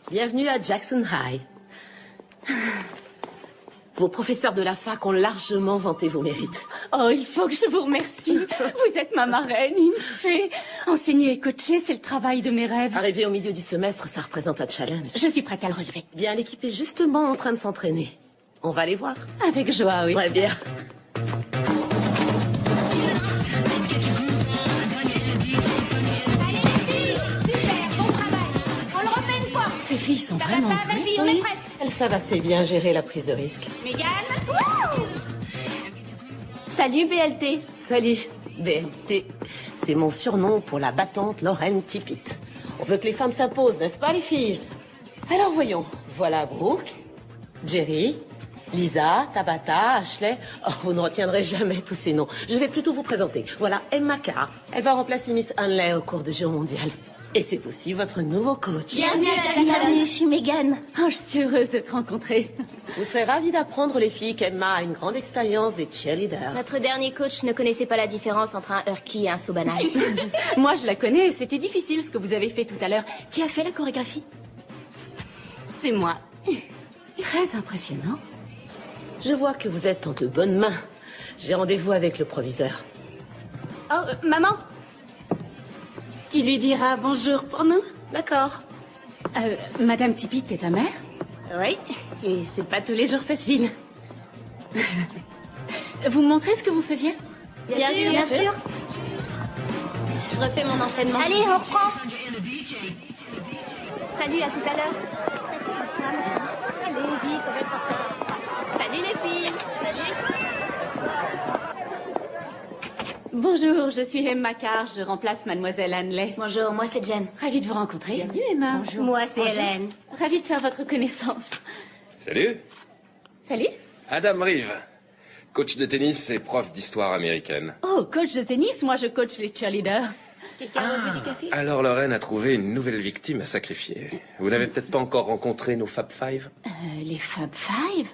Bienvenue à Jackson High. Vos professeurs de la fac ont largement vanté vos mérites. Oh, il faut que je vous remercie. Vous êtes ma marraine, une fée. Enseigner et coacher, c'est le travail de mes rêves. Arrivé au milieu du semestre, ça représente un challenge. Je suis prête à le relever. Bien, l'équipe est justement en train de s'entraîner. On va les voir. Avec joie, oui. Très bien. Ces filles sont vraiment douées. On est prête. Elles savent assez bien gérer la prise de risque. Mégane. Salut BLT. Salut, BLT. C'est mon surnom pour la battante Lorraine Tippett. On veut que les femmes s'imposent, n'est-ce pas les filles? Alors voyons. Voilà Brooke, Jerry, Lisa, Tabata, Ashley. Oh, vous ne retiendrez jamais tous ces noms. Je vais plutôt vous présenter. Voilà Emma Carr. Elle va remplacer Miss Hanley au cours de Jeux mondial. Et c'est aussi votre nouveau coach. Bienvenue à Jackson. Je suis Mégane. Oh, je suis heureuse de te rencontrer. Vous serez ravis d'apprendre, les filles, qu'Emma a une grande expérience des cheerleaders. Notre dernier coach ne connaissait pas la différence entre un hurky et un saut banal. Moi, je la connais. C'était difficile ce que vous avez fait tout à l'heure. Qui a fait la chorégraphie? C'est moi. Très impressionnant. Je vois que vous êtes en de bonnes mains. J'ai rendez-vous avec le proviseur. Oh, maman? Tu lui diras bonjour pour nous? D'accord. Madame Tippett est ta mère? Oui, et c'est pas tous les jours facile. Vous me montrez ce que vous faisiez? Bien sûr. Je refais mon enchaînement. Allez, on reprend. Salut, à tout à l'heure. Allez, vite, on va être en retard. Salut les filles. Salut. Bonjour, je suis Emma Carr, je remplace Mademoiselle Hanley. Bonjour, moi c'est Jen. Ravie de vous rencontrer. Bienvenue Emma. Bonjour. Moi c'est Hélène. Ravie de faire votre connaissance. Salut, Salut. Adam Reeve, coach de tennis et prof d'histoire américaine. Oh, coach de tennis, moi je coach les cheerleaders. Quelqu'un veut du café? Alors Lorraine a trouvé une nouvelle victime à sacrifier. Vous n'avez peut-être pas encore rencontré nos Fab Five? Les Fab Five?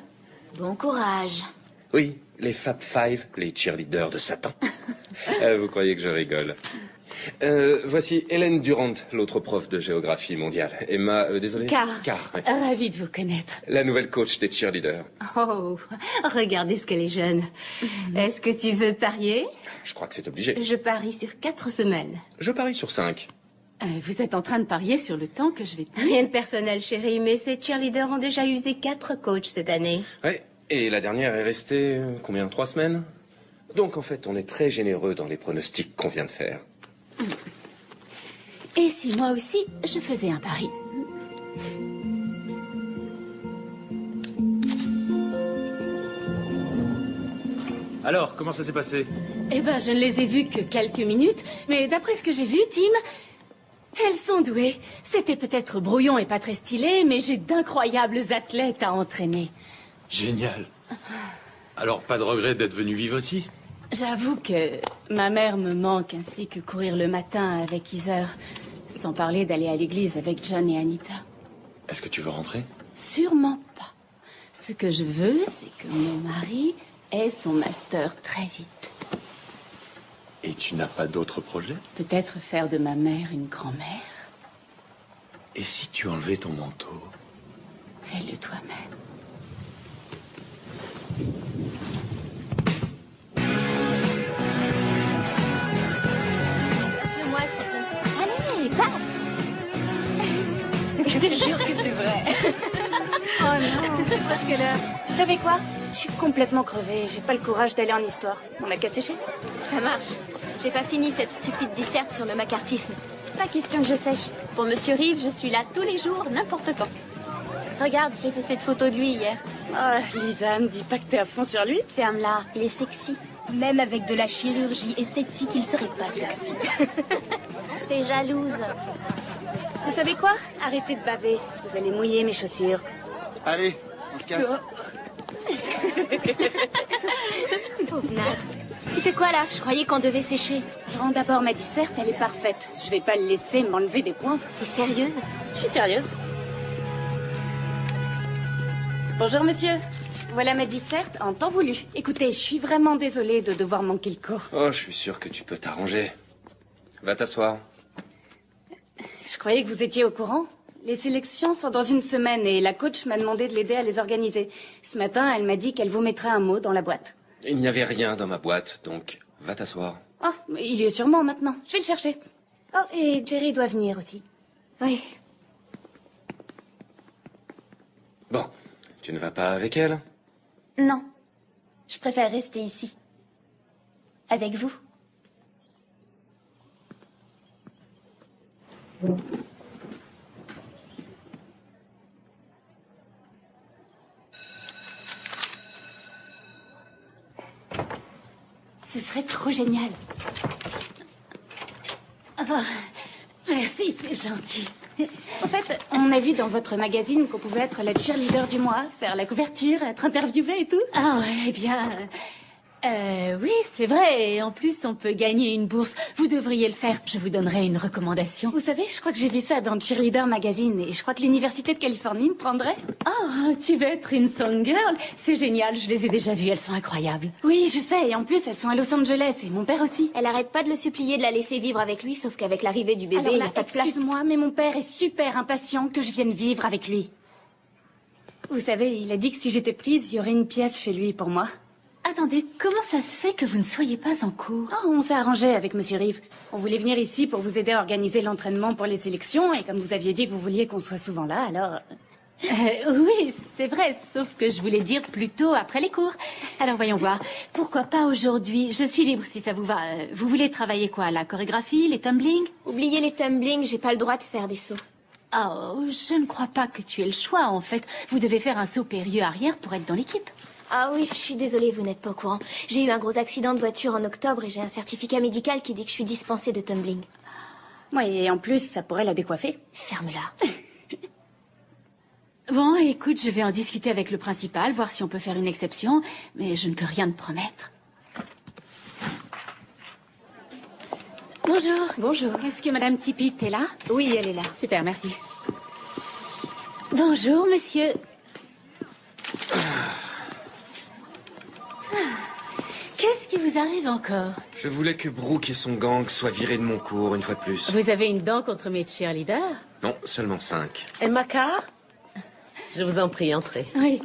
Bon courage. Oui, les Fab Five, les cheerleaders de Satan. Vous croyez que je rigole? Voici Hélène Durant, l'autre prof de géographie mondiale. Emma, désolé. Carr. Oui. Ravie de vous connaître. La nouvelle coach des cheerleaders. Oh, regardez ce qu'elle est jeune. Est-ce que tu veux parier? Je crois que c'est obligé. Je parie sur 4 semaines. Je parie sur 5. Vous êtes en train de parier sur le temps que je vais tenir. Rien de personnel, chérie, mais ces cheerleaders ont déjà usé 4 coachs cette année. Ouais. Et la dernière est restée, combien, 3 semaines? Donc en fait, on est très généreux dans les pronostics qu'on vient de faire. Et si moi aussi, je faisais un pari? Alors, comment ça s'est passé? Eh ben, je ne les ai vues que quelques minutes, mais d'après ce que j'ai vu, Tim, elles sont douées. C'était peut-être brouillon et pas très stylé, mais j'ai d'incroyables athlètes à entraîner. Génial. Alors, pas de regret d'être venu vivre ici? J'avoue que ma mère me manque, ainsi que courir le matin avec Heather, sans parler d'aller à l'église avec John et Anita. Est-ce que tu veux rentrer? Sûrement pas. Ce que je veux, c'est que mon mari ait son master très vite. Et tu n'as pas d'autres projets? Peut-être faire de ma mère une grand-mère. Et si tu enlevais ton manteau? Fais-le toi-même. Passe-le-moi, s'il te plaît. Allez, passe. Je te jure que c'est vrai. Oh non, c'est presque l'heure. Vous savez quoi? Je suis complètement crevée. J'ai pas le courage d'aller en histoire. On a qu'à sécher. Ça marche. J'ai pas fini cette stupide disserte sur le macartisme. Pas question que je sèche. Pour Monsieur Reeve, je suis là tous les jours, n'importe quand. Regarde, j'ai fait cette photo de lui hier. Oh, Lisa, me dis pas que t'es à fond sur lui. Ferme-la, il est sexy. Même avec de la chirurgie esthétique, il serait pas sexy. T'es jalouse. Vous savez quoi? Arrêtez de baver. Vous allez mouiller mes chaussures. Allez, on se casse. Pauvre naze. Tu fais quoi là? Je croyais qu'on devait sécher. Je rends d'abord ma disserte, elle est parfaite. Je vais pas le laisser m'enlever des points. T'es sérieuse? Je suis sérieuse. Bonjour monsieur. Voilà ma disserte en temps voulu. Écoutez, je suis vraiment désolée de devoir manquer le cours. Oh, je suis sûr que tu peux t'arranger. Va t'asseoir. Je croyais que vous étiez au courant. Les sélections sont dans une semaine et la coach m'a demandé de l'aider à les organiser. Ce matin, elle m'a dit qu'elle vous mettrait un mot dans la boîte. Il n'y avait rien dans ma boîte, donc va t'asseoir. Oh, mais il y est sûrement maintenant. Je vais le chercher. Oh, et Jerry doit venir aussi. Oui. Bon, tu ne vas pas avec elle? Non. Je préfère rester ici. Avec vous. Ce serait trop génial. Oh, merci, c'est gentil. En fait, on a vu dans votre magazine qu'on pouvait être la cheerleader du mois, faire la couverture, être interviewée et tout. Ah ouais, bien. Oui, c'est vrai. Et en plus, on peut gagner une bourse. Vous devriez le faire. Je vous donnerai une recommandation. Vous savez, je crois que j'ai vu ça dans Cheerleader Magazine et je crois que l'Université de Californie me prendrait. Oh, tu veux être une song girl? C'est génial, je les ai déjà vues, elles sont incroyables. Oui, je sais, et en plus, elles sont à Los Angeles et mon père aussi. Elle arrête pas de le supplier de la laisser vivre avec lui, sauf qu'avec l'arrivée du bébé, Alors il là, n'y a pas de place. excuse-moi, mais mon père est super impatient que je vienne vivre avec lui. Vous savez, il a dit que si j'étais prise, il y aurait une pièce chez lui pour moi. Attendez, comment ça se fait que vous ne soyez pas en cours? Oh, on s'est arrangé avec Monsieur Reeve. On voulait venir ici pour vous aider à organiser l'entraînement pour les sélections, et comme vous aviez dit que vous vouliez qu'on soit souvent là, alors... Oui, c'est vrai, sauf que je voulais dire plutôt après les cours. Alors voyons voir. Pourquoi pas aujourd'hui? Je suis libre si ça vous va. Vous voulez travailler quoi? La chorégraphie, les tumblings? Oubliez les tumblings, j'ai pas le droit de faire des sauts. Oh, je ne crois pas que tu aies le choix, en fait. Vous devez faire un saut périlleux arrière pour être dans l'équipe. Ah oui, je suis désolée, vous n'êtes pas au courant. J'ai eu un gros accident de voiture en octobre et j'ai un certificat médical qui dit que je suis dispensée de tumbling. Oui, et en plus, ça pourrait la décoiffer. Ferme-la. Bon, écoute, je vais en discuter avec le principal, voir si on peut faire une exception, mais je ne peux rien te promettre. Bonjour. Bonjour. Est-ce que Madame Tippit est là? Oui, elle est là. Super, merci. Bonjour, monsieur. Qu'est-ce qui vous arrive encore? Je voulais que Brooke et son gang soient virés de mon cours une fois de plus. Vous avez une dent contre mes cheerleaders? Non, seulement 5. Emma Carr? Je vous en prie, entrez. Oui.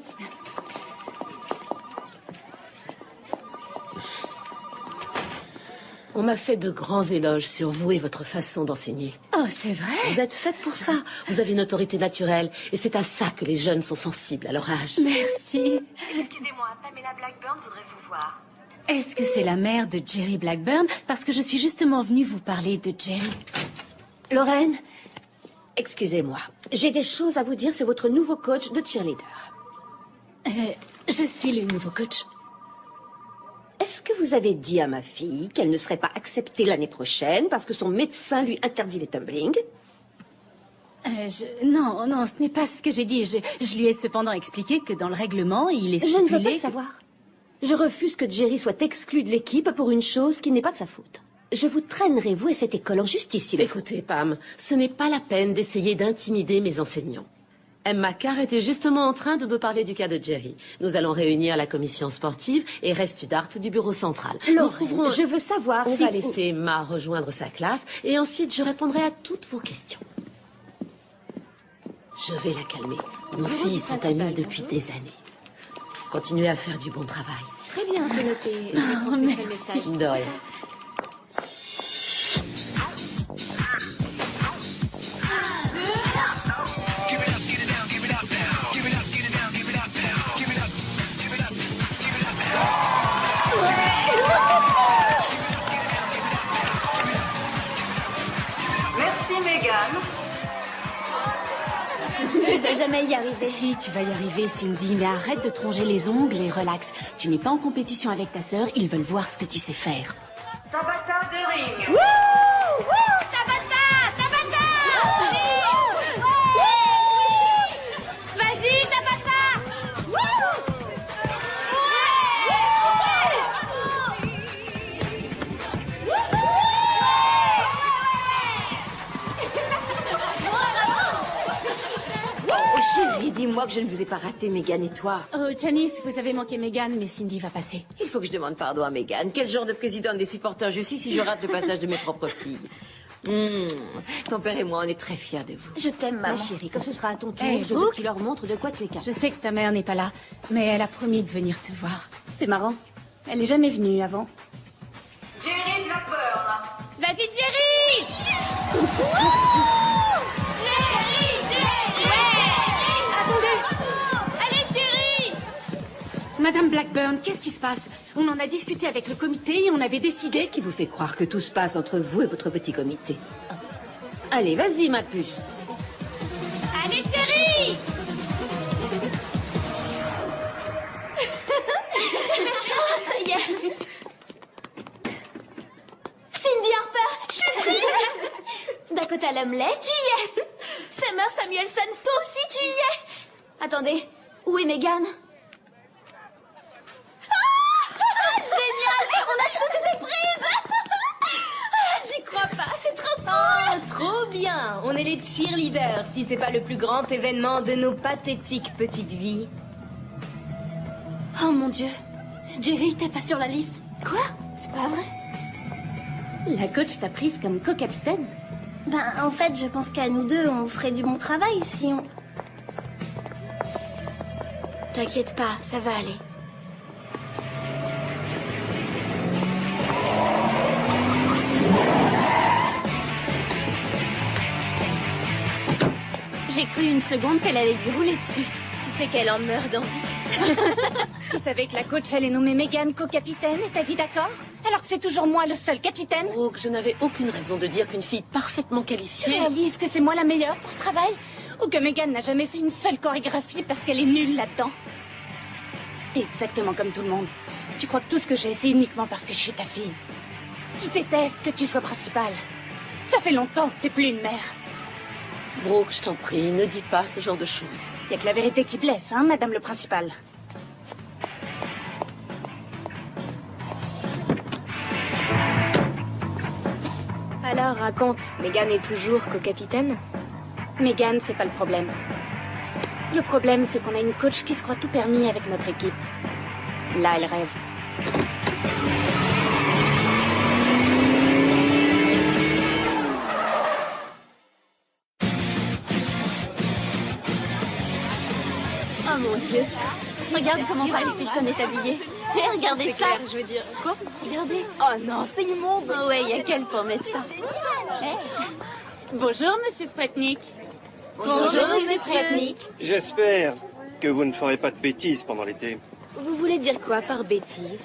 On m'a fait de grands éloges sur vous et votre façon d'enseigner. Oh, c'est vrai? Vous êtes faite pour ça. Vous avez une autorité naturelle. Et c'est à ça que les jeunes sont sensibles, à leur âge. Merci. Excusez-moi, Pamela Blackburn voudrait vous voir. Est-ce que c'est la mère de Jerry Blackburn? Parce que je suis justement venue vous parler de Jerry. Lorraine, excusez-moi. J'ai des choses à vous dire sur votre nouveau coach de cheerleader. Je suis le nouveau coach. Est-ce que vous avez dit à ma fille qu'elle ne serait pas acceptée l'année prochaine parce que son médecin lui interdit les tumblings? Non, ce n'est pas ce que j'ai dit. Je lui ai cependant expliqué que dans le règlement, il est stipulé... Je ne veux pas le savoir. Je refuse que Jerry soit exclu de l'équipe pour une chose qui n'est pas de sa faute. Je vous traînerai, vous et cette école, en justice, s'il le faut. Écoutez, Pam, ce n'est pas la peine d'essayer d'intimider mes enseignants. Emma Carr était justement en train de me parler du cas de Jerry. Nous allons réunir la commission sportive et reste d'art du bureau central. Lorraine, je veux savoir On si va vous... laisser Emma rejoindre sa classe et ensuite je répondrai à toutes vos questions. Je vais la calmer. Nos filles sont amies depuis des années. Continuez à faire du bon travail. Très bien, c'est noté. Je vais transmettre le message. De rien. Merci, Megan. Tu vas jamais y arriver. Si, tu vas y arriver, Cindy, mais arrête de te ronger les ongles et relax. Tu n'es pas en compétition avec ta sœur, ils veulent voir ce que tu sais faire. Tabata de ring. Tabata! Tabata! Vas-y, Tabata! Oh, chérie, dis-moi que je ne vous ai pas raté, Megan et toi. Oh, Janice, vous avez manqué Megan, mais Cindy va passer. Il faut que je demande pardon à Megan. Quel genre de présidente des supporters je suis si je rate le passage de mes propres filles? Ton père et moi, on est très fiers de vous. Je t'aime, maman. Ma chérie, quand ce sera à ton tour, Hey, je veux Brooke. que tu leur montres de quoi tu es capable. Je sais que ta mère n'est pas là, mais elle a promis de venir te voir. C'est marrant. Elle est jamais venue avant. Jerry Blackburn. Vas-y, Jerry! Allez, Jerry! Madame Blackburn, qu'est-ce qui se passe? On en a discuté avec le comité et on avait décidé... Qu'est-ce qui vous fait croire que tout se passe entre vous et votre petit comité? Allez, vas-y, ma puce. Allez, Jerry! Oh, ça y est! Cindy Harper, je suis prise! Dakota Lumley, tu y es! Summer Samuelson, toi aussi tu y es! Attendez, où est Megan? Ah, génial! On a tous été prises! Ah, j'y crois pas, c'est trop cool! Trop bien. On est les cheerleaders, si c'est pas le plus grand événement de nos pathétiques petites vies. Oh mon Dieu, Jerry, t'es pas sur la liste? Quoi? C'est pas vrai? La coach t'a prise comme co-capitaine. Ben, en fait, je pense qu'à nous deux, on ferait du bon travail si on... T'inquiète pas, ça va aller. J'ai cru une seconde qu'elle allait lui rouler dessus. Tu sais qu'elle en meurt d'envie. Tu savais que la coach allait nommer Megan co-capitaine et t'as dit d'accord? Alors que c'est toujours moi le seul capitaine? Brooke, je n'avais aucune raison de dire qu'une fille parfaitement Tu qualifiée... réalises que c'est moi la meilleure pour ce travail? Ou que Megan n'a jamais fait une seule chorégraphie parce qu'elle est nulle là-dedans? T'es exactement comme tout le monde. Tu crois que tout ce que j'ai, c'est uniquement parce que je suis ta fille. Je déteste que tu sois principale. Ça fait longtemps que t'es plus une mère. Brooke, je t'en prie, ne dis pas ce genre de choses. Y a que la vérité qui blesse, hein, madame le principal? Alors, raconte, Megan est toujours co-capitaine? Megan, c'est pas le problème. Le problème, c'est qu'on a une coach qui se croit tout permis avec notre équipe. Là, elle rêve. Oh mon Dieu! Regarde comment Paris Hilton est habillée. Et regardez ça! Je veux dire, quoi? Regardez! Oh non, c'est immonde! Oh ouais, y a qu'elle pour mettre ça. Bonjour, monsieur Spretnik. Bonjour, monsieur Spretnik. J'espère que vous ne ferez pas de bêtises pendant l'été. Vous voulez dire quoi par bêtise?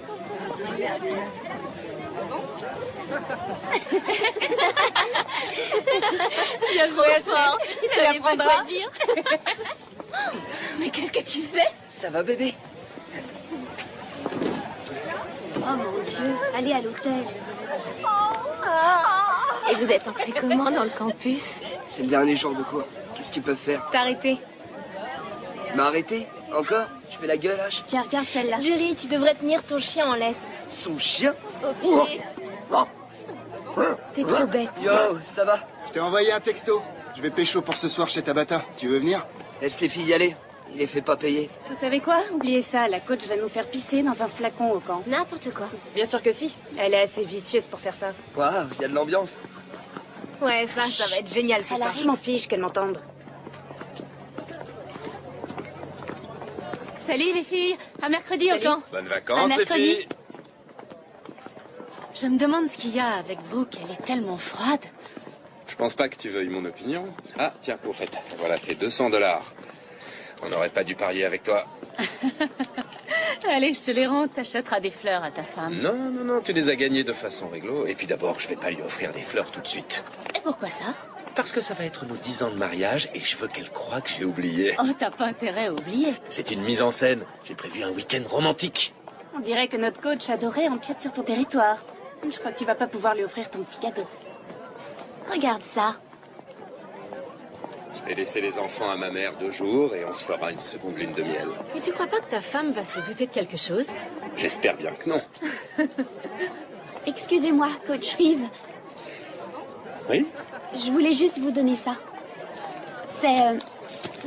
Bien joué, fort. Il savait pas quoi dire. Mais qu'est-ce que tu fais? Ça va, bébé? Oh mon Dieu, allez à l'hôtel. Et vous êtes entrés comment dans le campus? C'est le dernier jour de cours. Qu'est-ce qu'ils peuvent faire? T'as arrêté. M'arrêter? Encore? Je fais la gueule, H? Tiens, regarde celle-là. Jerry, tu devrais tenir ton chien en laisse. Son chien? Au pied. T'es trop bête. Yo, ça va? Je t'ai envoyé un texto. Je vais pécho pour ce soir chez Tabata. Tu veux venir? Laisse les filles y aller. Il les fait pas payer. Vous savez quoi? Oubliez ça, la coach va nous faire pisser dans un flacon au camp. N'importe quoi. Bien sûr que si. Elle est assez vicieuse pour faire ça. Waouh, il y a de l'ambiance. Ouais, ça va être génial, c'est ça. Je m'en fiche qu'elle m'entende. Salut les filles, à mercredi au camp. Bonnes À vacances, les mercredi. filles. Je me demande ce qu'il y a avec Brooke, elle est tellement froide. Je pense pas que tu veuilles mon opinion. Ah, tiens, au fait, voilà tes $200. On n'aurait pas dû parier avec toi. Allez, je te les rends, t'achèteras des fleurs à ta femme. Non, non, non, tu les as gagnés de façon réglo. Et puis d'abord, je vais pas lui offrir des fleurs tout de suite. Et pourquoi ça? Parce que ça va être nos 10 ans de mariage et je veux qu'elle croie que j'ai oublié. Oh, t'as pas intérêt à oublier. C'est une mise en scène. J'ai prévu un week-end romantique. On dirait que notre coach adoré empiète sur ton territoire. Je crois que tu vas pas pouvoir lui offrir ton petit cadeau. Regarde ça. Je vais laisser les enfants à ma mère 2 jours et on se fera une seconde lune de miel. Et tu crois pas que ta femme va se douter de quelque chose? J'espère bien que non. Excusez-moi, coach Reeve. Oui? Je voulais juste vous donner ça. C'est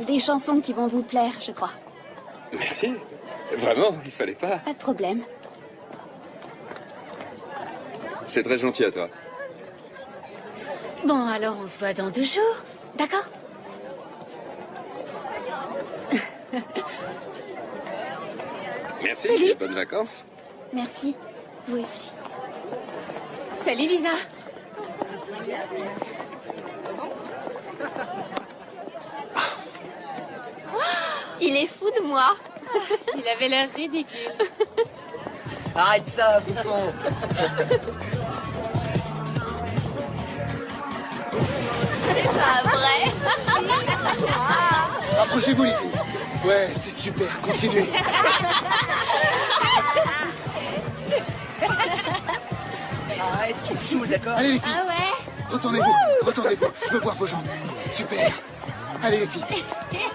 des chansons qui vont vous plaire, je crois. Merci. Vraiment, il fallait pas. Pas de problème. C'est très gentil à toi. Bon, alors on se voit dans 2 jours, d'accord? Merci, Salut. et bonnes vacances. Merci. Vous aussi. Salut Lisa. Il est fou de moi. Il avait l'air ridicule. Arrête ça, bouffon. C'est pas vrai. Approchez-vous, les filles. Ouais, c'est super. Continuez. Arrête, tu me saoules, d'accord? Allez, les filles. Ah ouais? Retournez-vous. Retournez-vous. Je veux voir vos jambes. Super. Allez, les filles.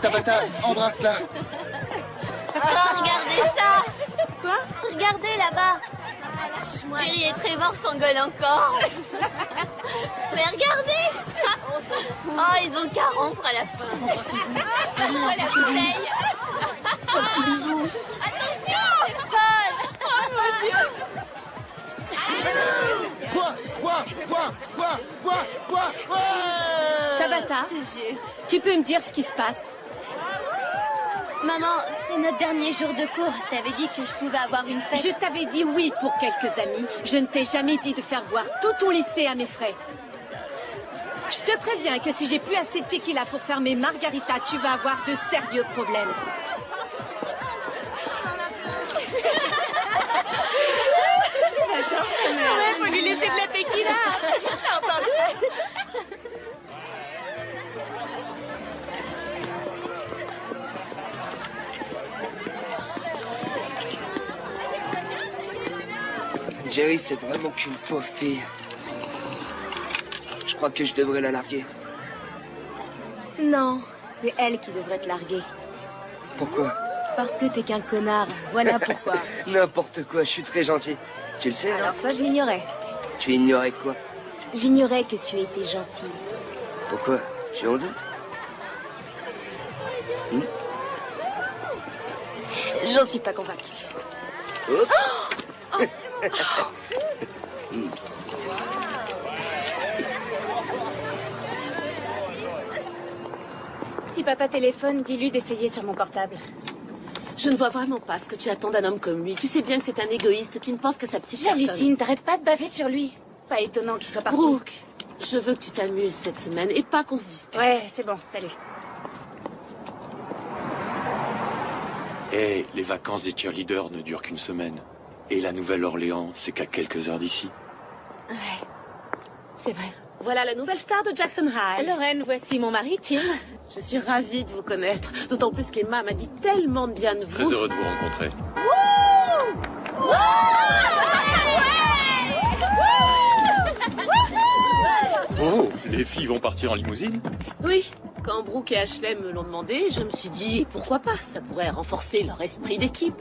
Tabata, embrasse-la. Oh, regardez ça. Quoi? Regardez là-bas. Jerry et Trevor s'engueulent encore. Mais regardez. Oh, ils ont le qu'à rompre à la fin. Allez, Oh, la embrassez-vous. bouteille. Un petit bisou. Attention, c'est folle. Oh mon Dieu. Bois, bois, bois, bois, bois, bois, ouais. Tabata, Je te jure. tu peux me dire ce qui se passe? Maman, c'est notre dernier jour de cours. T'avais dit que je pouvais avoir une fête. Je t'avais dit oui pour quelques amis. Je ne t'ai jamais dit de faire boire tout ton lycée à mes frais. Je te préviens que si j'ai plus assez de tequila pour faire mes margaritas, tu vas avoir de sérieux problèmes. Ouais, faut lui laisser de la tequila. T'as entendu? Jerry, c'est vraiment qu'une pauvre fille. Je crois que je devrais la larguer. Non, c'est elle qui devrait te larguer. Pourquoi? Parce que t'es qu'un connard. Voilà pourquoi. N'importe quoi, je suis très gentil. Tu le sais, non? Alors ça, je l'ignorais. Tu ignorais quoi? J'ignorais que tu étais gentil. Pourquoi? Tu en doutes? J'en suis pas convaincue. Oups. Si papa téléphone, dis-lui d'essayer sur mon portable. Je ne vois vraiment pas ce que tu attends d'un homme comme lui. Tu sais bien que c'est un égoïste qui ne pense qu'à sa petite personne. J'hallucine, t'arrêtes pas de baver sur lui. Pas étonnant qu'il soit parti. Brooke, je veux que tu t'amuses cette semaine et pas qu'on se dispute. Ouais, c'est bon, salut. Eh, les vacances des cheerleaders ne durent qu'une semaine. Et la Nouvelle-Orléans, c'est qu'à quelques heures d'ici. Ouais, c'est vrai. Voilà la nouvelle star de Jackson High. Lorraine, voici mon mari, Tim. Je suis ravie de vous connaître. D'autant plus qu'Emma m'a dit tellement de bien de Très vous. heureux de vous rencontrer. Oh, les filles vont partir en limousine? Oui, quand Brooke et Ashley me l'ont demandé, je me suis dit pourquoi pas, ça pourrait renforcer leur esprit d'équipe.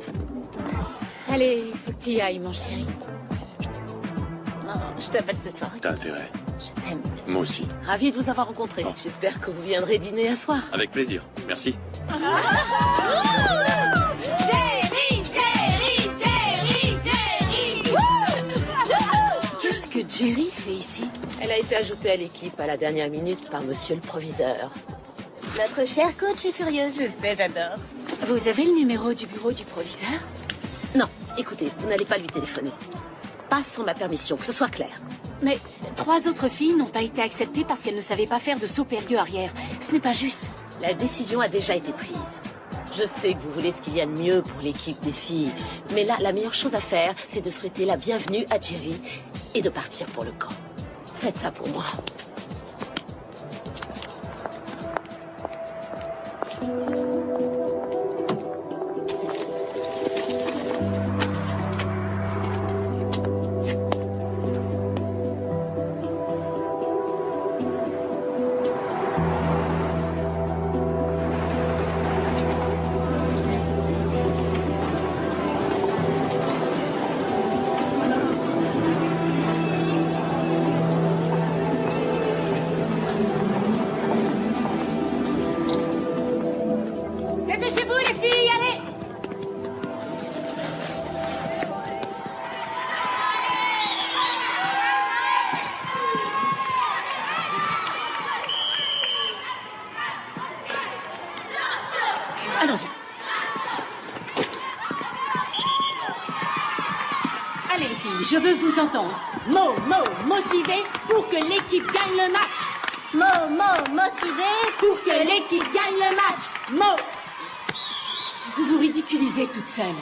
Allez, faut que tu y ailles, mon chéri. Oh, je t'appelle ce soir. T'as intérêt. Je t'aime. Moi aussi. Ravie de vous avoir rencontré. J'espère que vous viendrez dîner à soir. Avec plaisir. Merci. Jerry, Jerry, Jerry, Jerry. Qu'est-ce que Jerry fait ici? Elle a été ajoutée à l'équipe à la dernière minute par monsieur le proviseur. Notre chère coach est furieuse. Je sais, j'adore. Vous avez le numéro du bureau du proviseur? Non, écoutez, vous n'allez pas lui téléphoner. Pas sans ma permission, que ce soit clair. Mais 3 autres filles n'ont pas été acceptées parce qu'elles ne savaient pas faire de saut périlleux arrière. Ce n'est pas juste. La décision a déjà été prise. Je sais que vous voulez ce qu'il y a de mieux pour l'équipe des filles. Mais là, la meilleure chose à faire, c'est de souhaiter la bienvenue à Jerry et de partir pour le camp. Faites ça pour moi. Allez les filles, je veux vous entendre. Motivé pour que l'équipe gagne le match. Motivé pour que l'équipe gagne le match. Vous vous ridiculisez toute seule.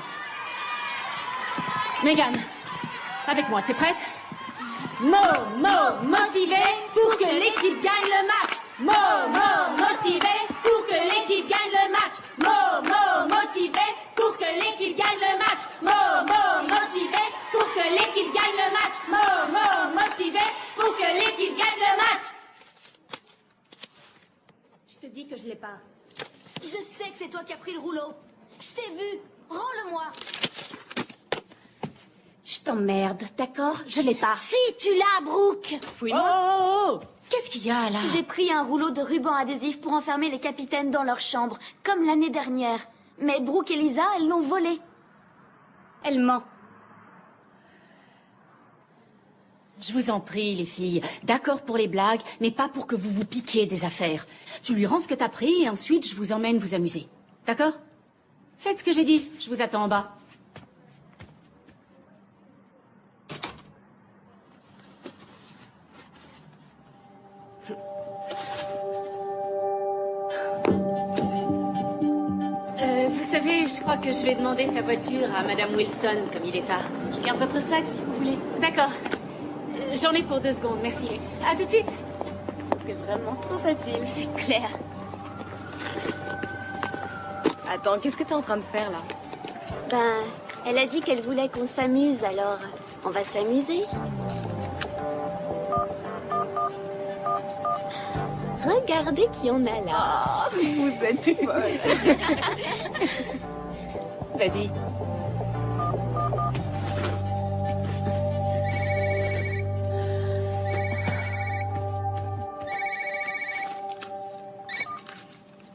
Megan, avec moi, t'es prête? Motivé pour que l'équipe gagne le match. Motivé pour que l'équipe gagne le match. Motivé pour que l'équipe gagne le match. Motivé pour que l'équipe gagne le match. Motivé pour que l'équipe gagne le match. Je te dis que je l'ai pas. Je sais que c'est toi qui as pris le rouleau. Je t'ai vu. Rends-le-moi. Je t'emmerde, d'accord? Je l'ai pas. Si, tu l'as, Brooke. Fouille-moi. Oh! Qu'est-ce qu'il y a, là? J'ai pris un rouleau de ruban adhésif pour enfermer les capitaines dans leur chambre, comme l'année dernière. Mais Brooke et Lisa, elles l'ont volé. Elle ment. Je vous en prie, les filles. D'accord pour les blagues, mais pas pour que vous vous piquiez des affaires. Tu lui rends ce que t'as pris et ensuite je vous emmène vous amuser. D'accord? Faites ce que j'ai dit. Je vous attends en bas. Vous savez, je crois que je vais demander sa voiture à Madame Wilson, comme il est tard. Je garde votre sac si vous voulez. D'accord. J'en ai pour 2 secondes, merci. À tout de suite. C'était vraiment trop facile. C'est clair. Attends, qu'est-ce que t'es en train de faire, là? Ben, elle a dit qu'elle voulait qu'on s'amuse, alors on va s'amuser. Regardez qui on a là. Oh, vous êtes folle. Vas-y.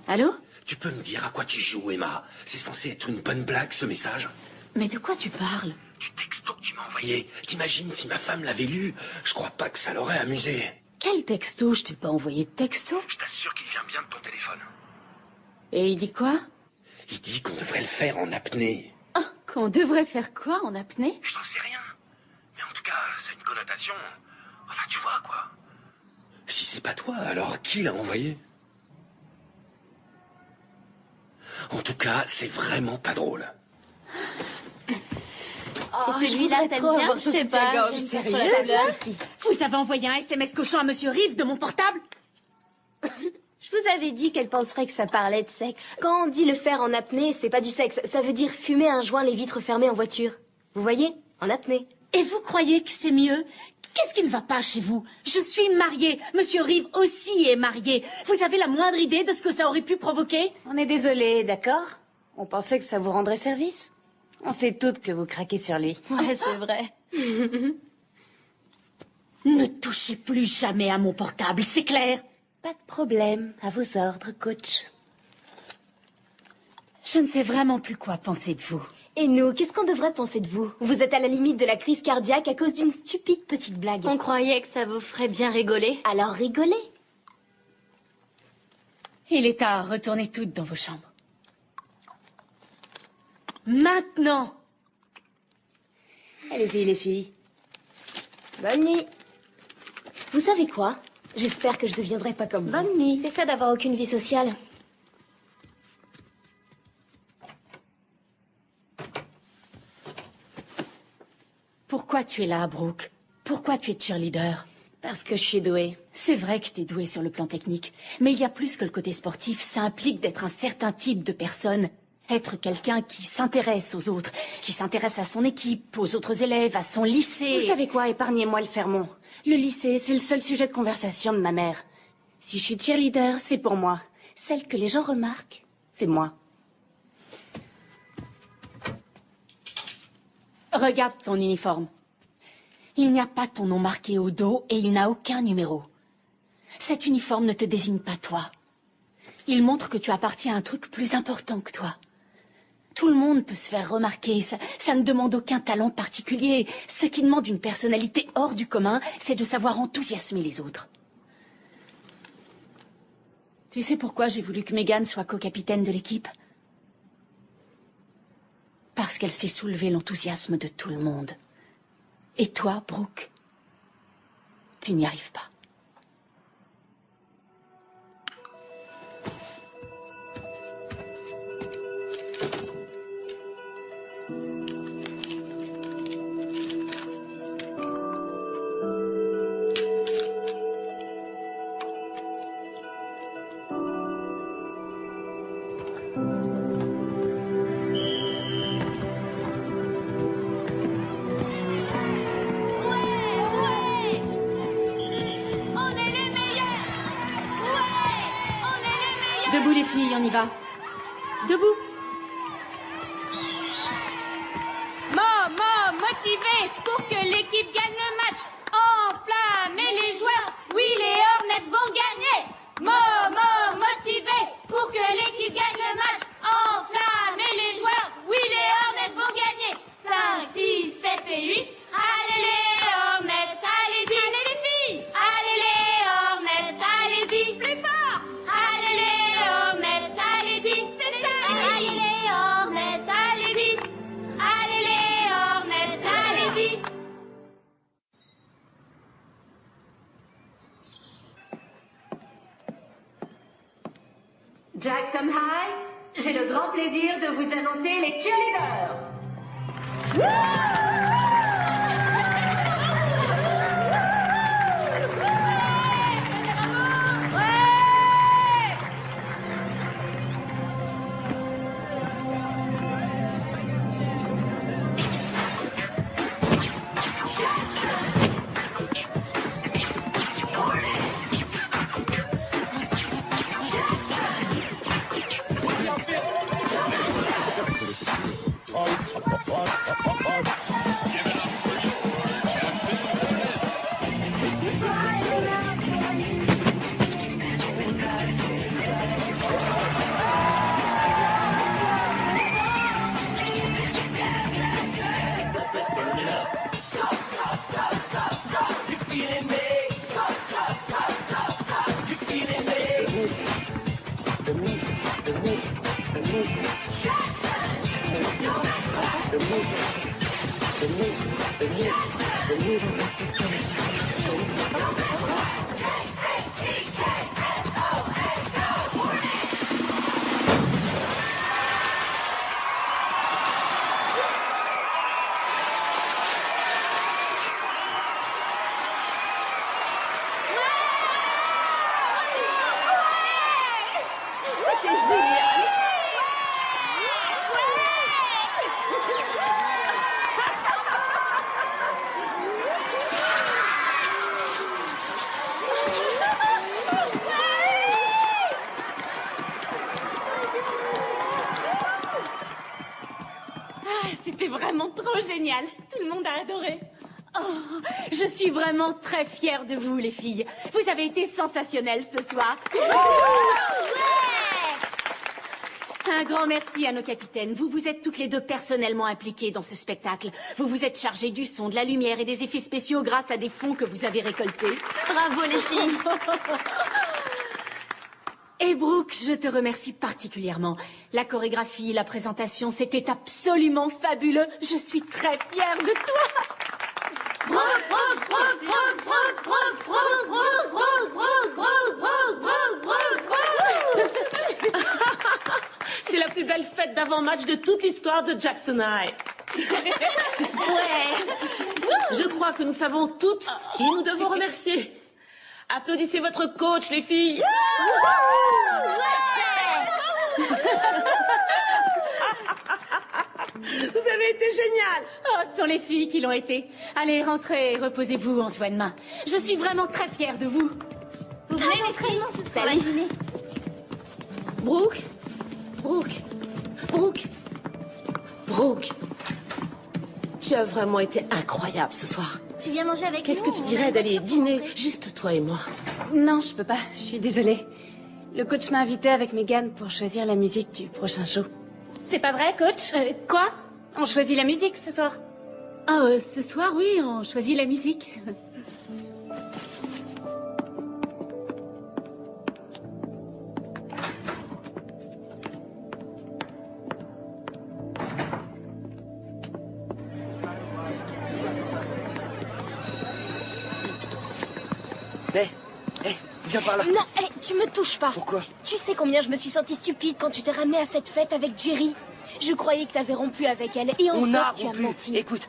Allô? Tu peux me dire à quoi tu joues, Emma? C'est censé être une bonne blague, ce message? Mais de quoi tu parles? Du texto que tu m'as envoyé. T'imagines si ma femme l'avait lu? Je crois pas que ça l'aurait amusé. Quel texto? Je t'ai pas envoyé de texto. Je t'assure qu'il vient bien de ton téléphone. Et il dit quoi? Il dit qu'on devrait le faire en apnée. Oh, qu'on devrait faire quoi en apnée? Je n'en sais rien. Mais en tout cas, ça a une connotation... Enfin, tu vois, quoi. Si c'est pas toi, alors qui l'a envoyé? En tout cas, c'est vraiment pas drôle. Et celui-là, t'aimes bien? Je sais pas. Sérieux? Vous avez envoyé un SMS cochon à Monsieur Reeves de mon portable? Je vous avais dit qu'elle penserait que ça parlait de sexe. Quand on dit le faire en apnée, c'est pas du sexe. Ça veut dire fumer un joint les vitres fermées en voiture. Vous voyez? En apnée. Et vous croyez que c'est mieux? Qu'est-ce qui ne va pas chez vous? Je suis mariée. Monsieur Reeves aussi est marié. Vous avez la moindre idée de ce que ça aurait pu provoquer? On est désolé, d'accord? On pensait que ça vous rendrait service. On sait toutes que vous craquez sur lui. Ouais, c'est vrai. Ne touchez plus jamais à mon portable, c'est clair? Pas de problème. À vos ordres, coach. Je ne sais vraiment plus quoi penser de vous. Et nous, qu'est-ce qu'on devrait penser de vous? Vous êtes à la limite de la crise cardiaque à cause d'une stupide petite blague. On croyait que ça vous ferait bien rigoler. Alors rigolez. Il est tard, retournez toutes dans vos chambres. Maintenant! Allez-y, les filles. Bonne nuit. Vous savez quoi? J'espère que je deviendrai pas comme vous. Bonne nuit. C'est ça d'avoir aucune vie sociale. Pourquoi tu es là, Brooke? Pourquoi tu es cheerleader? Parce que je suis douée. C'est vrai que t'es douée sur le plan technique, mais il y a plus que le côté sportif, ça implique d'être un certain type de personne. Être quelqu'un qui s'intéresse aux autres, qui s'intéresse à son équipe, aux autres élèves, à son lycée... Vous savez quoi? Épargnez-moi le sermon. Le lycée, c'est le seul sujet de conversation de ma mère. Si je suis cheerleader, c'est pour moi. Celle que les gens remarquent, c'est moi. Regarde ton uniforme. Il n'y a pas ton nom marqué au dos et il n'a aucun numéro. Cet uniforme ne te désigne pas toi. Il montre que tu appartiens à un truc plus important que toi. Tout le monde peut se faire remarquer, ça ne demande aucun talent particulier. Ce qui demande une personnalité hors du commun, c'est de savoir enthousiasmer les autres. Tu sais pourquoi j'ai voulu que Megan soit co-capitaine de l'équipe? Parce qu'elle sait soulever l'enthousiasme de tout le monde. Et toi, Brooke, tu n'y arrives pas. Debout les filles, on y va. Debout. Motivé pour que l'équipe gagne le match. Enflammez les joueurs. Oui, les Hornets vont gagner. Motivé pour que l'équipe gagne le match. Enflammez les joueurs. Oui, les Hornets vont gagner. 5, 6, 7 et 8. Allez les Hornets, allez-y. Allez les filles. Allez les Hornets, allez-y. Plus fort. Allez les Hornets, allez-y. C'est ça. Allez les Hornets, allez-y. Allez les Hornets, allez-y. Jackson High, j'ai le grand plaisir de vous annoncer les cheerleaders. C'était génial. C'était vraiment trop génial. Tout le monde a adoré. Oh, je suis vraiment très fière de vous, les filles. Vous avez été sensationnelles ce soir. Un grand merci à nos capitaines. Vous vous êtes toutes les deux personnellement impliquées dans ce spectacle. Vous vous êtes chargées du son, de la lumière et des effets spéciaux grâce à des fonds que vous avez récoltés. Bravo, les filles. Et Brooke, je te remercie particulièrement. La chorégraphie, la présentation, c'était absolument fabuleux. Je suis très fière de toi. C'est la plus belle fête d'avant-match de toute l'histoire de Jackson High. Ouais. Je crois que nous savons toutes qui nous devons remercier. Applaudissez votre coach, les filles. Vous avez été géniales. Oh, ce sont les filles qui l'ont été. Allez, rentrez et reposez-vous, on se voit demain. Je suis vraiment très fière de vous. Vous venez, les filles, ce soir à dîner. Brooke, tu as vraiment été incroyable ce soir. Tu viens manger avec nous? Qu'est-ce que tu dirais d'aller dîner, juste toi et moi? Non, je peux pas, je suis désolée. Le coach m'a invité avec Megan pour choisir la musique du prochain show. C'est pas vrai, coach? Quoi? On choisit la musique ce soir. Ah, ce soir, oui, on choisit la musique. Viens par là. Non, tu me touches pas. Pourquoi? Tu sais combien je me suis sentie stupide quand tu t'es ramenée à cette fête avec Jerry. Je croyais que t'avais rompu avec elle et en On a fait, tu as rompu. menti. Écoute,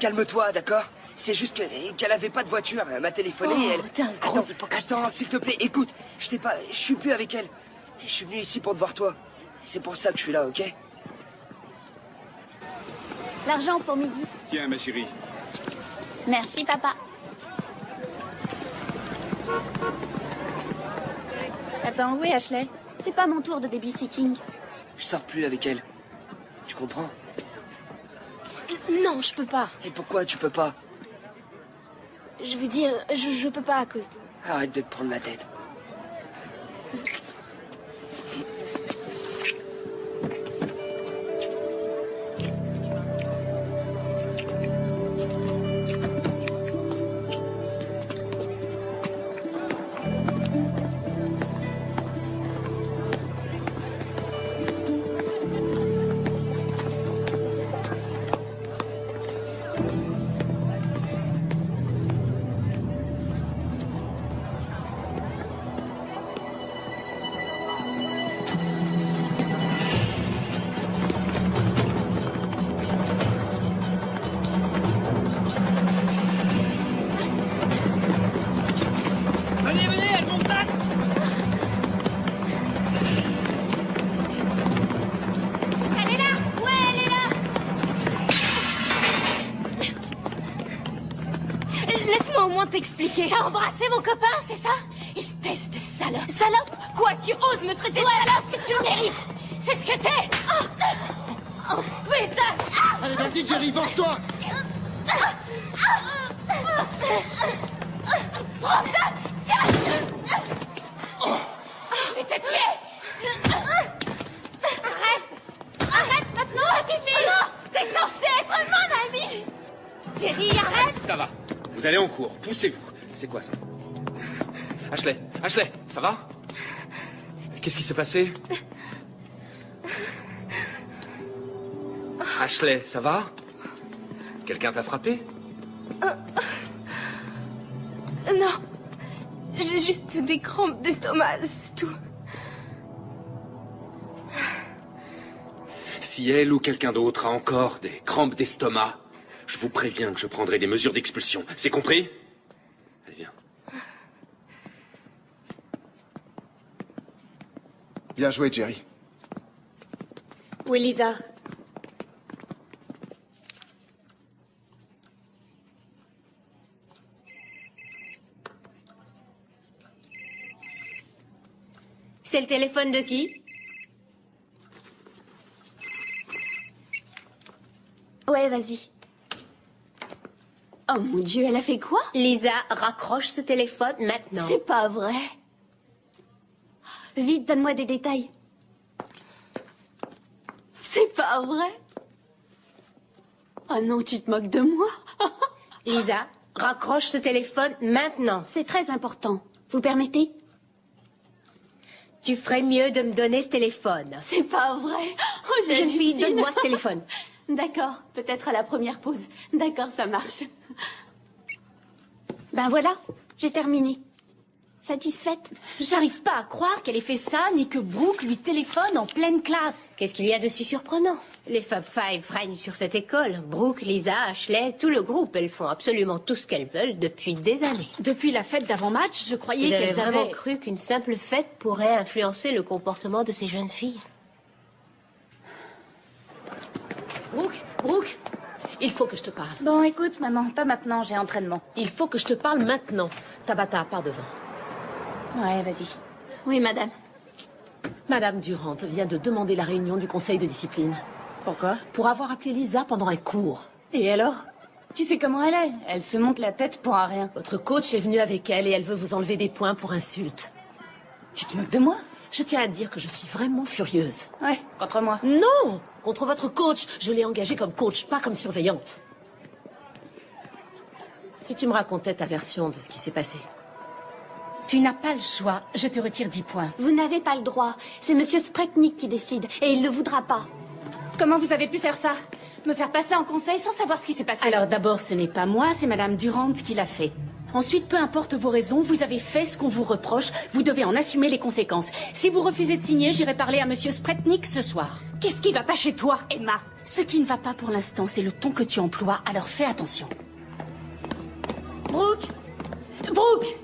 calme-toi, d'accord? C'est juste qu'elle avait pas de voiture. Elle m'a téléphoné et elle... T'es un gros hypocrite. Attends, s'il te plaît, écoute. Je suis plus avec elle. Je suis venu ici pour te voir toi. C'est pour ça que je suis là, ok? L'argent pour midi. Tiens, ma chérie. Merci, papa. Attends, où est Ashley? C'est pas mon tour de babysitting. Je sors plus avec elle. Tu comprends? Non, je peux pas. Et pourquoi tu peux pas? Je veux dire, je peux pas à cause de... Arrête de te prendre la tête. T'expliquer. T'as embrassé mon copain, c'est ça? Espèce de salope. Salope? Quoi, tu oses me traiter de salope? Ce que tu le mérites. C'est ce que t'es. Pétasse. Allez, vas-y, Jerry, venge-toi. Prends ça. Tiens. Je vais te tuer. Arrête maintenant, ça suffit. Non, t'es censé être mon ami. Jerry, arrête. Ça va. Vous allez en cours, poussez-vous. C'est quoi ça? Ashley, ça va? Qu'est-ce qui s'est passé? Ashley, ça va? Quelqu'un t'a frappé? Non. J'ai juste des crampes d'estomac, c'est tout. Si elle ou quelqu'un d'autre a encore des crampes d'estomac, je vous préviens que je prendrai des mesures d'expulsion. C'est compris? Allez, viens. Bien joué, Jerry. Où est Lisa? C'est le téléphone de qui? Ouais, vas-y. Oh mon Dieu, elle a fait quoi? Lisa, raccroche ce téléphone maintenant. C'est pas vrai. Vite, donne-moi des détails. C'est pas vrai. Oh non, tu te moques de moi. Lisa, raccroche ce téléphone maintenant. C'est très important. Vous permettez? Tu ferais mieux de me donner ce téléphone. C'est pas vrai. Oh, jeune fille, donne-moi ce téléphone. D'accord, peut-être à la première pause. D'accord, ça marche. Ben voilà, j'ai terminé. Satisfaite? J'arrive pas à croire qu'elle ait fait ça, ni que Brooke lui téléphone en pleine classe. Qu'est-ce qu'il y a de si surprenant? Les Fab Five règnent sur cette école. Brooke, Lisa, Ashley, tout le groupe. Elles font absolument tout ce qu'elles veulent depuis des années. Depuis la fête d'avant-match, je croyais qu'elles Vous avez vraiment avaient... cru qu'une simple fête pourrait influencer le comportement de ces jeunes filles? Brooke, il faut que je te parle. Bon, écoute, maman, pas maintenant, j'ai entraînement. Il faut que je te parle maintenant. Tabata, pars devant. Ouais, vas-y. Oui, madame. Madame Durant vient de demander la réunion du conseil de discipline. Pourquoi? Pour avoir appelé Lisa pendant un cours. Et alors? Tu sais comment elle est? Elle se monte la tête pour un rien. Votre coach est venu avec elle et elle veut vous enlever des points pour insulte. Tu te moques de moi? Je tiens à dire que je suis vraiment furieuse. Ouais, contre moi. Non! Contre votre coach. Je l'ai engagée comme coach, pas comme surveillante. Si tu me racontais ta version de ce qui s'est passé. Tu n'as pas le choix. Je te retire 10 points. Vous n'avez pas le droit. C'est Monsieur Spretnik qui décide, et il ne le voudra pas. Comment vous avez pu faire ça? Me faire passer en conseil sans savoir ce qui s'est passé? Alors d'abord, ce n'est pas moi, c'est Madame Durant qui l'a fait. Ensuite, peu importe vos raisons, vous avez fait ce qu'on vous reproche, vous devez en assumer les conséquences. Si vous refusez de signer, j'irai parler à Monsieur Spretnik ce soir. Qu'est-ce qui va pas chez toi, Emma? Ce qui ne va pas pour l'instant, c'est le ton que tu emploies, alors fais attention. Brooke! Brooke!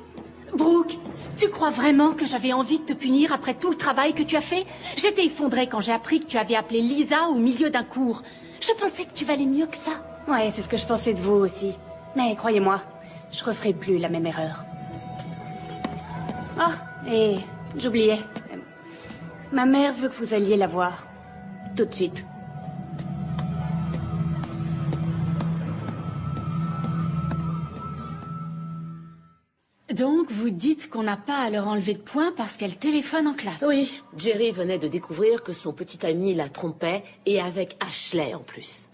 Brooke! Tu crois vraiment que j'avais envie de te punir après tout le travail que tu as fait? J'étais effondrée quand j'ai appris que tu avais appelé Lisa au milieu d'un cours. Je pensais que tu valais mieux que ça. Ouais, c'est ce que je pensais de vous aussi. Mais croyez-moi, je referai plus la même erreur. Oh, et j'oubliais. Ma mère veut que vous alliez la voir. Tout de suite. Donc, vous dites qu'on n'a pas à leur enlever de points parce qu'elle téléphone en classe. Oui, Jerry venait de découvrir que son petit ami la trompait, et avec Ashley en plus.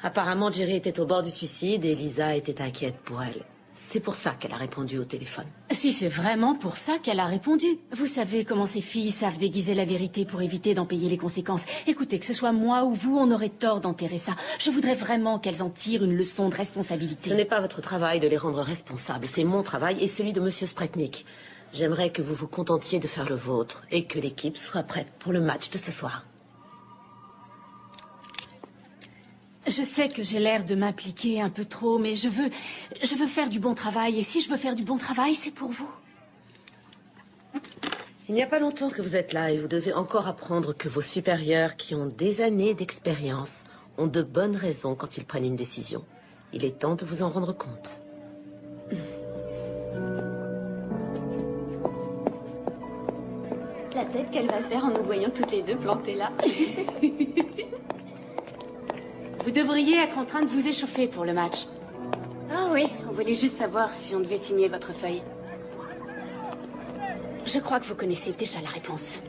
Apparemment, Jerry était au bord du suicide et Lisa était inquiète pour elle. C'est pour ça qu'elle a répondu au téléphone. Si c'est vraiment pour ça qu'elle a répondu. Vous savez comment ces filles savent déguiser la vérité pour éviter d'en payer les conséquences. Écoutez, que ce soit moi ou vous, on aurait tort d'enterrer ça. Je voudrais vraiment qu'elles en tirent une leçon de responsabilité. Ce n'est pas votre travail de les rendre responsables. C'est mon travail et celui de Monsieur Spretnik. J'aimerais que vous vous contentiez de faire le vôtre et que l'équipe soit prête pour le match de ce soir. Je sais que j'ai l'air de m'impliquer un peu trop, mais je veux faire du bon travail. Et si je veux faire du bon travail, c'est pour vous. Il n'y a pas longtemps que vous êtes là et vous devez encore apprendre que vos supérieurs, qui ont des années d'expérience, ont de bonnes raisons quand ils prennent une décision. Il est temps de vous en rendre compte. La tête qu'elle va faire en nous voyant toutes les deux plantées là. Vous devriez être en train de vous échauffer pour le match. Ah oui, on voulait juste savoir si on devait signer votre feuille. Je crois que vous connaissez déjà la réponse.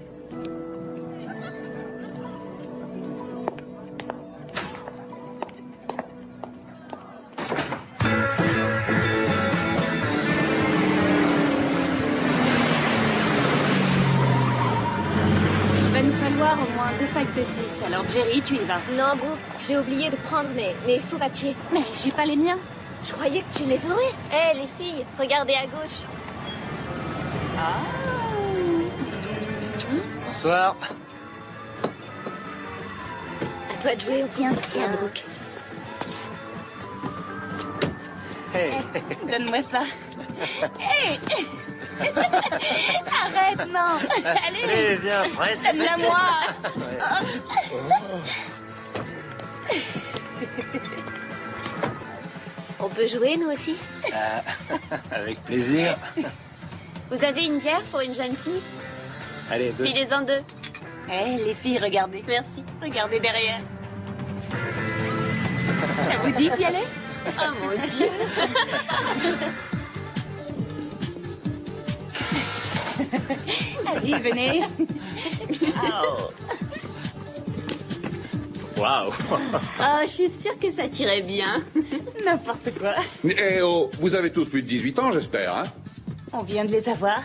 Il va nous falloir au moins 2 packs de 6, alors Jerry, tu y vas. Non, Brooke, j'ai oublié de prendre mes faux papiers. Mais j'ai pas les miens. Je croyais que tu les aurais. Hé, les filles, regardez à gauche. Bonsoir. À toi de jouer au point sorcière, Brooke. Hey. Donne-moi ça. Hey. Arrête, non. Allez, viens, presse. Donne-la moi. On peut jouer, nous aussi? Avec plaisir. Vous avez une bière pour une jeune fille? Allez, 2. Filez-en 2. Eh, les filles, regardez. Merci. Regardez derrière. Ça vous dit d'y aller? Oh mon Dieu. Allez, venez. Waouh. Oh, je suis sûre que ça tirait bien. N'importe quoi. Eh oh, vous avez tous plus de 18 ans, j'espère, hein? On vient de les avoir.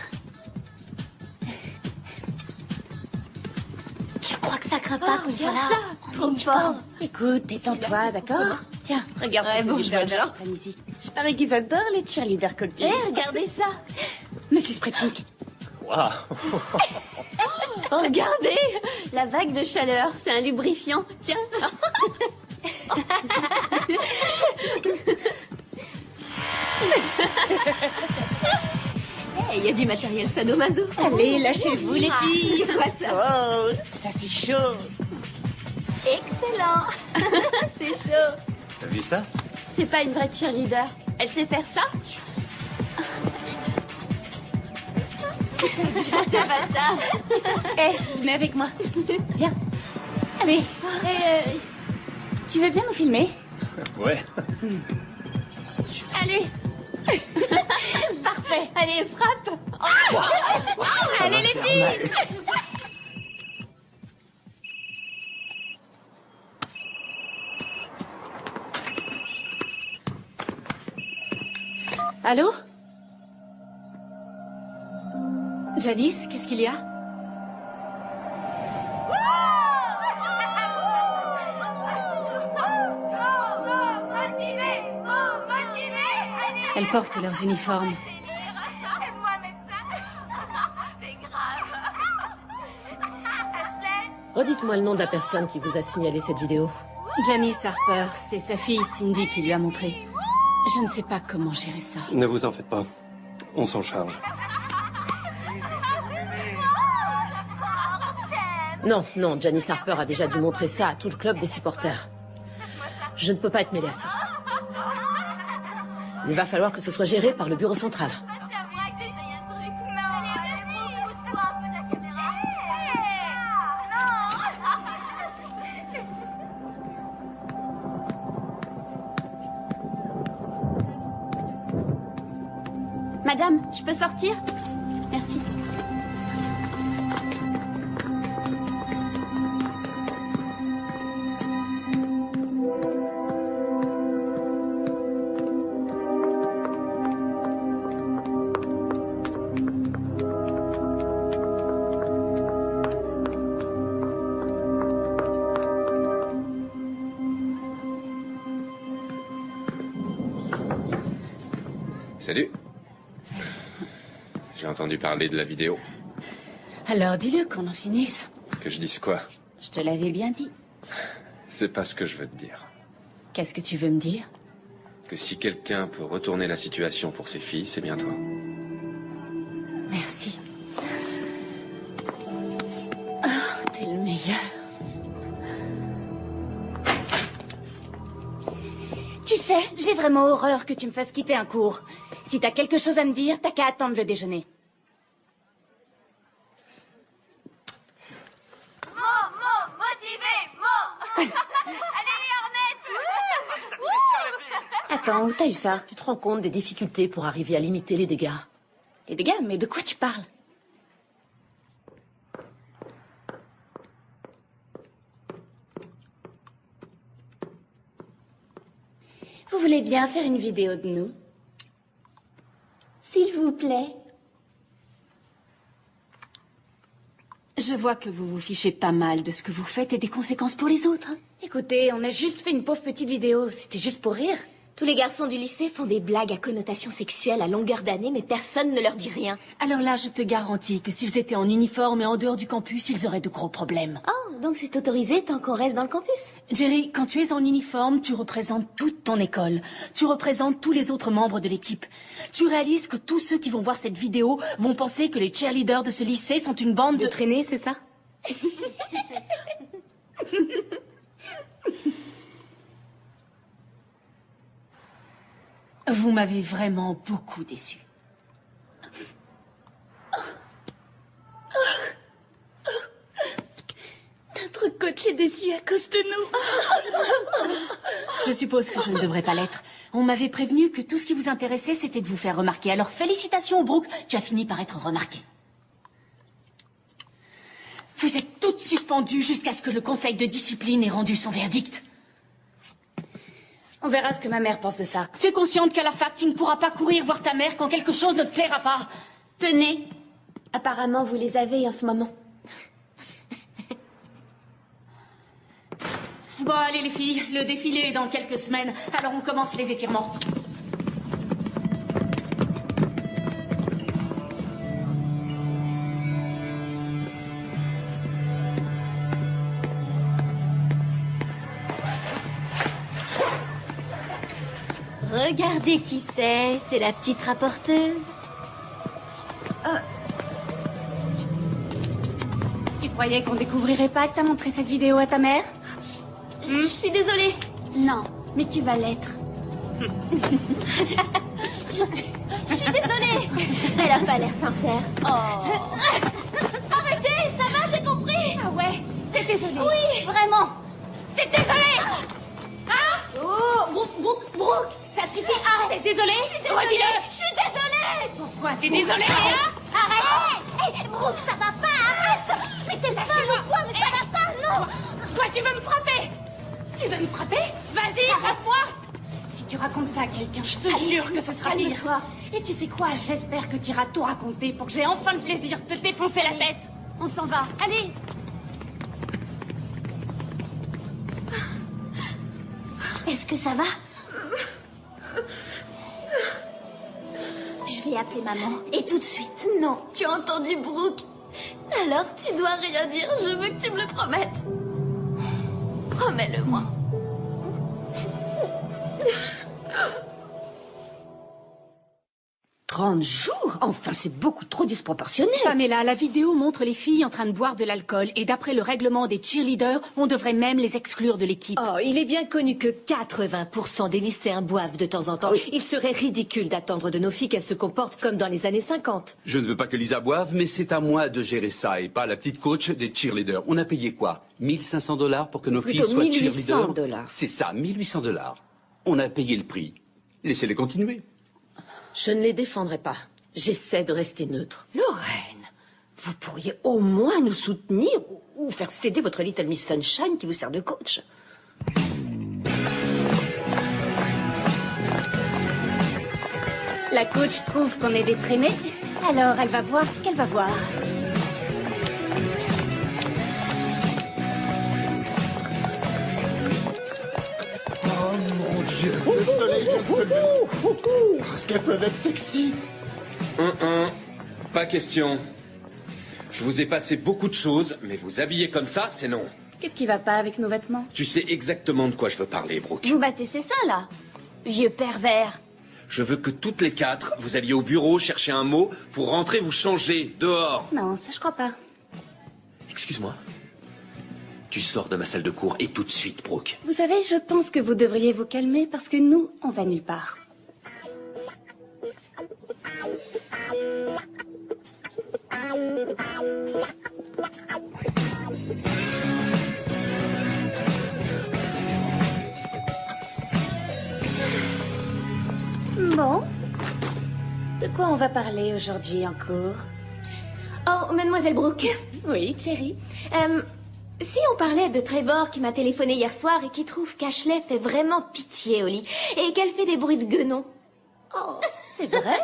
Je crois que ça craint pas qu'on soit là. Trop fort. Écoute, détends-toi, d'accord? Tiens, regarde Ouais, ce bon, que je je vais vois le genre. ici. Je parie qu'ils adorent les cheerleaders coquilles. Hé, regardez ça. Monsieur Spretnik. Waouh. Oh, regardez. La vague de chaleur, c'est un lubrifiant. Tiens. Il y a du matériel sadomaso. Allez, lâchez-vous les filles. C'est quoi ça? Oh, ça c'est chaud. Excellent. C'est chaud. T'as vu ça? C'est pas une vraie cheerleader. Elle sait faire ça? Eh, venez avec moi. Viens. Allez. Tu veux bien nous filmer? Ouais. Allez. Parfait. Allez, frappe. Oh. Allez les filles. Allô? Janice, qu'est-ce qu'il y a? Motivé, allez Elles portent leurs uniformes. Redites-moi le nom de la personne qui vous a signalé cette vidéo. Janice Harper, c'est sa fille Cindy qui lui a montré. Je ne sais pas comment gérer ça. Ne vous en faites pas. On s'en charge. Non, non, Janice Harper a déjà dû montrer ça à tout le club des supporters. Je ne peux pas être mêlée à ça. Il va falloir que ce soit géré par le bureau central. Madame, je peux sortir? Merci. Salut. J'ai entendu parler de la vidéo. Alors dis-le qu'on en finisse. Que je dise quoi? Je te l'avais bien dit. C'est pas ce que je veux te dire. Qu'est-ce que tu veux me dire? Que si quelqu'un peut retourner la situation pour ses filles, c'est bien toi. Merci. Oh, t'es le meilleur. Tu sais, j'ai vraiment horreur que tu me fasses quitter un cours. Si t'as quelque chose à me dire, t'as qu'à attendre le déjeuner. Motivé. Allez, Attends, où t'as eu ça? Tu te rends compte des difficultés pour arriver à limiter les dégâts? Les dégâts? Mais de quoi tu parles? Vous voulez bien faire une vidéo de nous? S'il vous plaît. Je vois que vous vous fichez pas mal de ce que vous faites et des conséquences pour les autres. Écoutez, on a juste fait une pauvre petite vidéo. C'était juste pour rire. Tous les garçons du lycée font des blagues à connotation sexuelle à longueur d'année, mais personne ne leur dit rien. Alors là, je te garantis que s'ils étaient en uniforme et en dehors du campus, ils auraient de gros problèmes. Oh, donc c'est autorisé tant qu'on reste dans le campus? Jerry, quand tu es en uniforme, tu représentes toute ton école. Tu représentes tous les autres membres de l'équipe. Tu réalises que tous ceux qui vont voir cette vidéo vont penser que les cheerleaders de ce lycée sont une bande de traînés, c'est ça? Vous m'avez vraiment beaucoup déçu. Notre coach est déçu à cause de nous. Je suppose que je ne devrais pas l'être. On m'avait prévenu que tout ce qui vous intéressait, c'était de vous faire remarquer. Alors félicitations, Brooke, tu as fini par être remarquée. Vous êtes toutes suspendues jusqu'à ce que le conseil de discipline ait rendu son verdict. On verra ce que ma mère pense de ça. Tu es consciente qu'à la fac, tu ne pourras pas courir voir ta mère quand quelque chose ne te plaira pas? Tenez. Apparemment, vous les avez en ce moment. Bon, allez les filles, le défilé est dans quelques semaines, alors on commence les étirements. Regardez qui c'est la petite rapporteuse. Tu croyais qu'on découvrirait pas que t'as montré cette vidéo à ta mère? Je suis désolée. Non, mais tu vas l'être. Je suis désolée. Elle a pas l'air sincère. Arrêtez, ça va, j'ai compris. Ah ouais, t'es désolée? Oui. Vraiment? T'es désolée? Oh, Brooke, ça suffit, arrête. T'es désolée? Redis-le. Je suis désolée. Pourquoi t'es désolée, Léa? Arrête. Hey, Brooke, ça va pas, arrête. Mais t'es folle ou quoi? Mais ça va pas, non. Toi, tu veux me frapper? Tu veux me frapper? Vas-y, frappe-moi. Si tu racontes ça à quelqu'un, je te jure que ce sera pire. Calme-toi. Et tu sais quoi? J'espère que tu iras tout raconter pour que j'ai enfin le plaisir de te défoncer la tête. On s'en va. Allez. Est-ce que ça va? Je vais appeler maman. Et tout de suite. Non, tu as entendu Brooke. Alors tu dois rien dire, je veux que tu me le promettes. Promets-le-moi. 30 jours? Enfin, c'est beaucoup trop disproportionné. Pamela, la vidéo montre les filles en train de boire de l'alcool et d'après le règlement des cheerleaders, on devrait même les exclure de l'équipe. Oh, il est bien connu que 80% des lycéens boivent de temps en temps. Oui. Il serait ridicule d'attendre de nos filles qu'elles se comportent comme dans les années 50. Je ne veux pas que Lisa boive, mais c'est à moi de gérer ça et pas la petite coach des cheerleaders. On a payé quoi? 1500 $ pour que nos filles soient cheerleaders? $1800. C'est ça, 1800 $. On a payé le prix. Laissez-les continuer. Je ne les défendrai pas. J'essaie de rester neutre. Lorraine, vous pourriez au moins nous soutenir ou faire céder votre Little Miss Sunshine qui vous sert de coach. La coach trouve qu'on est des traînés, alors elle va voir ce qu'elle va voir. Oh mon Dieu, le soleil vient de se lever. Est-ce qu'elles peuvent être sexy? Pas question. Je vous ai passé beaucoup de choses, mais vous habiller comme ça, c'est non. Qu'est-ce qui va pas avec nos vêtements? Tu sais exactement de quoi je veux parler, Brooke. Vous battez ses seins, là? Vieux pervers. Je veux que toutes les quatre, vous alliez au bureau chercher un mot pour rentrer vous changer, dehors. Non, ça je crois pas. Excuse-moi. Tu sors de ma salle de cours et tout de suite, Brooke. Vous savez, je pense que vous devriez vous calmer parce que nous, on va nulle part. Bon. De quoi on va parler aujourd'hui en cours? Oh, mademoiselle Brooke. Oui, chérie. Si on parlait de Trevor qui m'a téléphoné hier soir et qui trouve qu'Ashley fait vraiment pitié au lit et qu'elle fait des bruits de guenon. Oh, c'est vrai?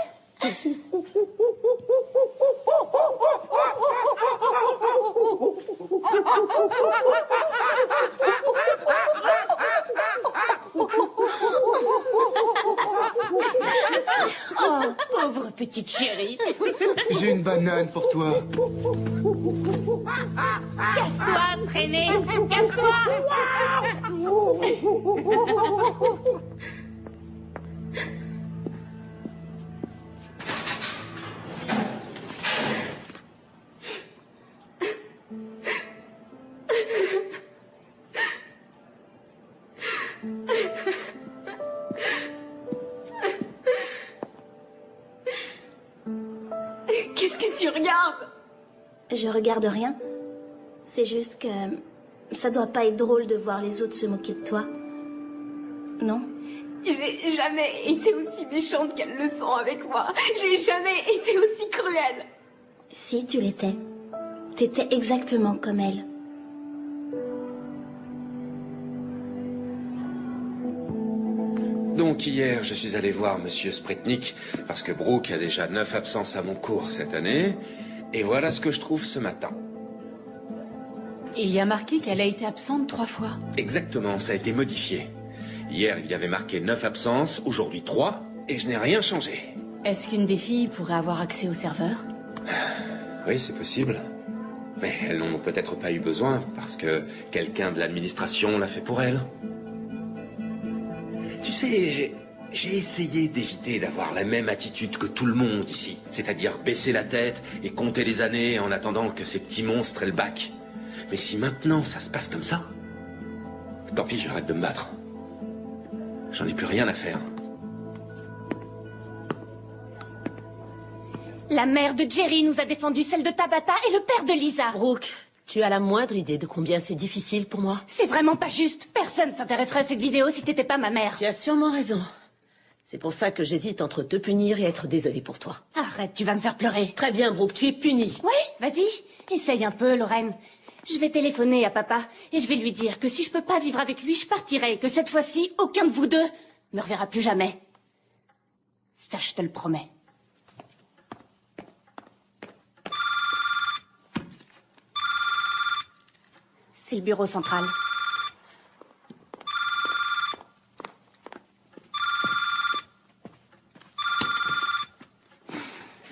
Oh, pauvre petite chérie. J'ai une banane pour toi. Casse-toi, traîné. Casse-toi. Qu'est-ce que tu regardes? Je regarde rien. C'est juste que ça doit pas être drôle de voir les autres se moquer de toi. Non? J'ai jamais été aussi méchante qu'elles le sont avec moi. J'ai jamais été aussi cruelle. Si, tu l'étais. T'étais exactement comme elle. Donc hier, je suis allé voir Monsieur Spretnik, parce que Brooke a déjà 9 absences à mon cours cette année, et voilà ce que je trouve ce matin. Il y a marqué qu'elle a été absente 3 fois. Exactement, ça a été modifié. Hier, il y avait marqué 9 absences, aujourd'hui 3, et je n'ai rien changé. Est-ce qu'une des filles pourrait avoir accès au serveur? Oui, c'est possible. Mais elles n'en ont peut-être pas eu besoin, parce que quelqu'un de l'administration l'a fait pour elles. Tu sais, j'ai essayé d'éviter d'avoir la même attitude que tout le monde ici. C'est-à-dire baisser la tête et compter les années en attendant que ces petits monstres aient le bac. Mais si maintenant ça se passe comme ça, tant pis, j'arrête de me battre. J'en ai plus rien à faire. La mère de Jerry nous a défendu celle de Tabata et le père de Lisa. Brooke, tu as la moindre idée de combien c'est difficile pour moi? C'est vraiment pas juste. Personne s'intéresserait à cette vidéo si t'étais pas ma mère. Tu as sûrement raison. C'est pour ça que j'hésite entre te punir et être désolée pour toi. Arrête, tu vas me faire pleurer. Très bien, Brooke, tu es punie. Ouais, vas-y. Essaye un peu, Lorraine. Je vais téléphoner à papa et je vais lui dire que si je peux pas vivre avec lui, je partirai et que cette fois-ci, aucun de vous deux me reverra plus jamais. Ça, je te le promets. C'est le bureau central.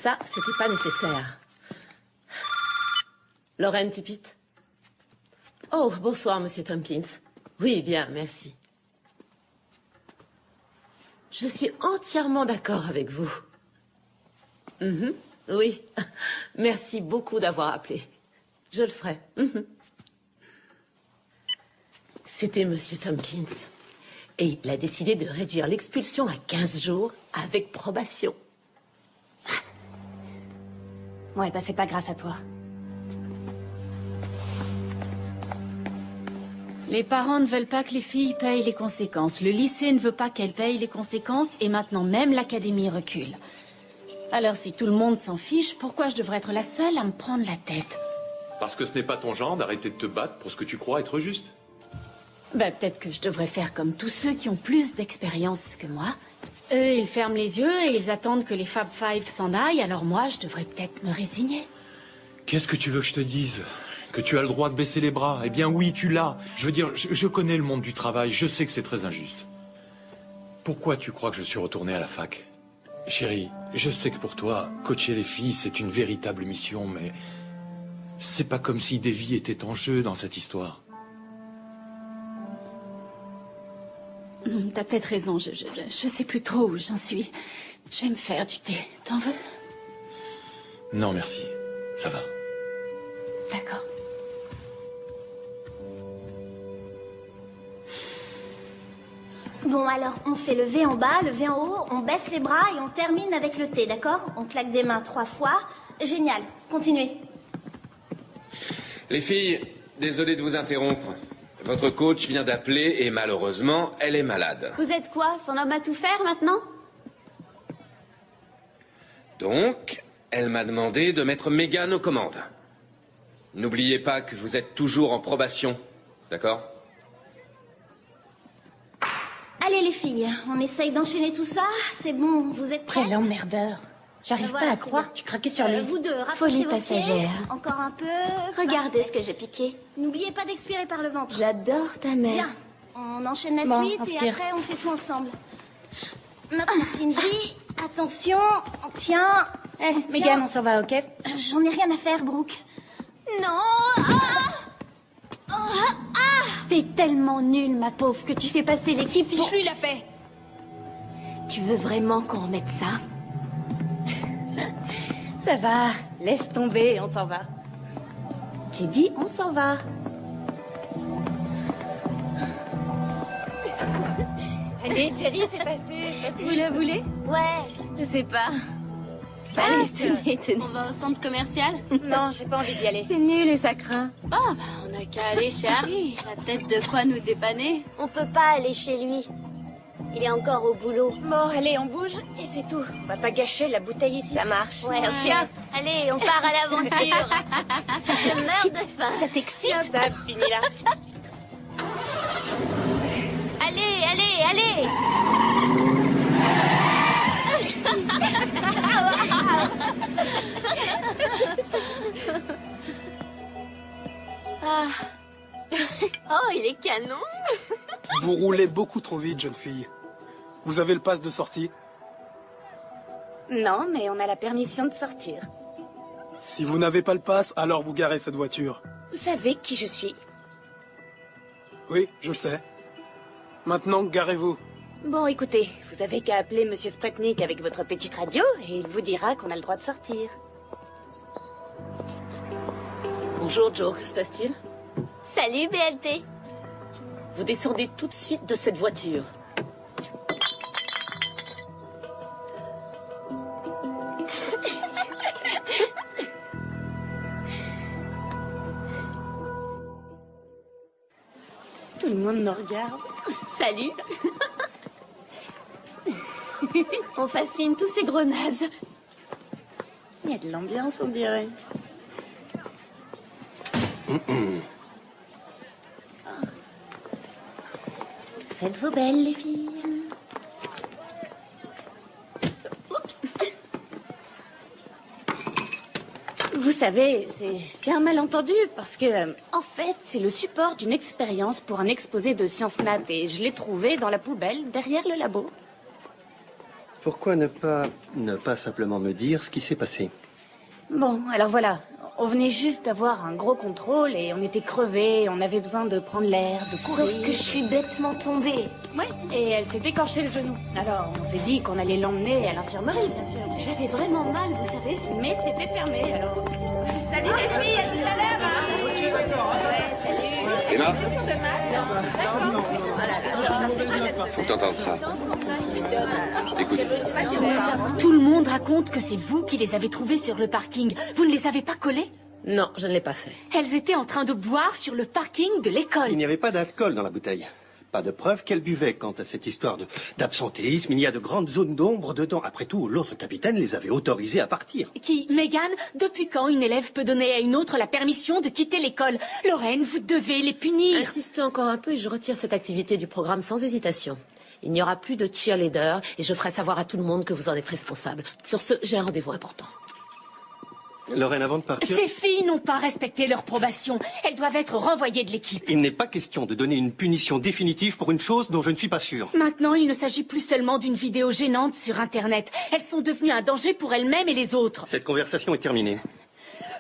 ça, c'était pas nécessaire. Lorraine Tippett? Oh, bonsoir, Monsieur Tompkins. Oui, bien, merci. Je suis entièrement d'accord avec vous. Oui. Merci beaucoup d'avoir appelé. Je le ferai. C'était Monsieur Tompkins. Et il a décidé de réduire l'expulsion à 15 jours avec probation. Ouais, bah c'est pas grâce à toi. Les parents ne veulent pas que les filles payent les conséquences. Le lycée ne veut pas qu'elles payent les conséquences. Et maintenant, même l'académie recule. Alors, si tout le monde s'en fiche, pourquoi je devrais être la seule à me prendre la tête? Parce que ce n'est pas ton genre d'arrêter de te battre pour ce que tu crois être juste. Ben, peut-être que je devrais faire comme tous ceux qui ont plus d'expérience que moi. Eux, ils ferment les yeux et ils attendent que les Fab Five s'en aillent, alors moi, je devrais peut-être me résigner. Qu'est-ce que tu veux que je te dise? Que tu as le droit de baisser les bras? Eh bien oui, tu l'as. Je veux dire, je connais le monde du travail, je sais que c'est très injuste. Pourquoi tu crois que je suis retourné à la fac? Chérie, je sais que pour toi, coacher les filles, c'est une véritable mission, mais c'est pas comme si des vies étaient en jeu dans cette histoire. T'as peut-être raison, je sais plus trop où j'en suis. Je vais me faire du thé. T'en veux? Non, merci. Ça va. D'accord. Bon, alors, on fait le V en bas, le V en haut, on baisse les bras et on termine avec le T, d'accord? On claque des mains 3 fois. Génial. Continuez. Les filles, désolé de vous interrompre. Votre coach vient d'appeler et malheureusement, elle est malade. Vous êtes quoi? Son homme à tout faire maintenant? Donc, elle m'a demandé de mettre Megan aux commandes. N'oubliez pas que vous êtes toujours en probation, d'accord? Allez les filles, on essaye d'enchaîner tout ça. C'est bon, vous êtes prêtes? Quel emmerdeur. J'arrive pas à croire que tu craquais sur lui. Vous deux, Folie rapprochez vos pieds. passagère. Encore un peu. Regardez ce que j'ai piqué. N'oubliez pas d'expirer par le ventre. J'adore ta mère. Bien, on enchaîne la Bon, suite on se et tire. après on fait tout ensemble. Maintenant Cindy, attention, on tient. Megan, on s'en va, ok? J'en ai rien à faire, Brooke. Non. T'es tellement nulle, ma pauvre, que tu fais passer l'équipe. Fiche-lui la paix. Tu veux vraiment qu'on remette ça? Ça va, laisse tomber, on s'en va. J'ai dit, on s'en va. Allez, Jerry, fais passer. Vous la voulez? Ouais, je sais pas. Allez, tenez. On va au centre commercial? Non, j'ai pas envie d'y aller. C'est nul et ça craint. Oh, bah, on n'a qu'à aller chez Harry. Il a peut-être de quoi nous dépanner. On peut pas aller chez lui. Il est encore au boulot. Bon, allez, on bouge et c'est tout. On va pas gâcher la bouteille ici. Ça marche. Ouais, ok. Allez, on part à l'aventure. Je meurs de faim. Ça t'excite? Ça fini là. Allez, allez, allez. Oh, il est canon. Vous roulez beaucoup trop vite, jeune fille. Vous avez le pass de sortie? Non, mais on a la permission de sortir. Si vous n'avez pas le pass, alors vous garez cette voiture. Vous savez qui je suis? Oui, je le sais. Maintenant, garez-vous. Bon, écoutez, vous avez qu'à appeler Monsieur Spretnik avec votre petite radio et il vous dira qu'on a le droit de sortir. Bonjour, Joe, que se passe-t-il? Salut, BLT. Vous descendez tout de suite de cette voiture. Tout le monde nous regarde. Salut. On fascine tous ces gros nazes. Il y a de l'ambiance, on dirait. Faites vos belles, les filles. Oups. Vous savez, c'est un malentendu parce que, en fait, c'est le support d'une expérience pour un exposé de sciences nat et je l'ai trouvé dans la poubelle derrière le labo. Pourquoi ne pas simplement me dire ce qui s'est passé? Bon, alors voilà. On venait juste d'avoir un gros contrôle et on était crevés, on avait besoin de prendre l'air, de courir. Sauf que je suis bêtement tombée. Ouais, et elle s'est écorché le genou. Alors, on s'est dit qu'on allait l'emmener à l'infirmerie, bien sûr. J'avais vraiment mal, vous savez. Mais c'était fermé, alors... Salut les filles, à tout à l'heure. Ok, d'accord. Ouais, salut. Emma, Faut que t'entendes ça. Écoute. Tout le monde raconte que c'est vous qui les avez trouvés sur le parking. Vous ne les avez pas collés? Non, je ne l'ai pas fait. Elles étaient en train de boire sur le parking de l'école. Il n'y avait pas d'alcool dans la bouteille. Pas de preuve qu'elle buvait. Quant à cette histoire d'absentéisme, il y a de grandes zones d'ombre dedans. Après tout, l'autre capitaine les avait autorisés à partir. Qui, Megan, depuis quand une élève peut donner à une autre la permission de quitter l'école? Lorraine, vous devez les punir. Insistez encore un peu et je retire cette activité du programme sans hésitation. Il n'y aura plus de cheerleader et je ferai savoir à tout le monde que vous en êtes responsable. Sur ce, j'ai un rendez-vous important. Lorraine, avant de partir... Ces filles n'ont pas respecté leur probation. Elles doivent être renvoyées de l'équipe. Il n'est pas question de donner une punition définitive pour une chose dont je ne suis pas sûr. Maintenant, il ne s'agit plus seulement d'une vidéo gênante sur Internet. Elles sont devenues un danger pour elles-mêmes et les autres. Cette conversation est terminée.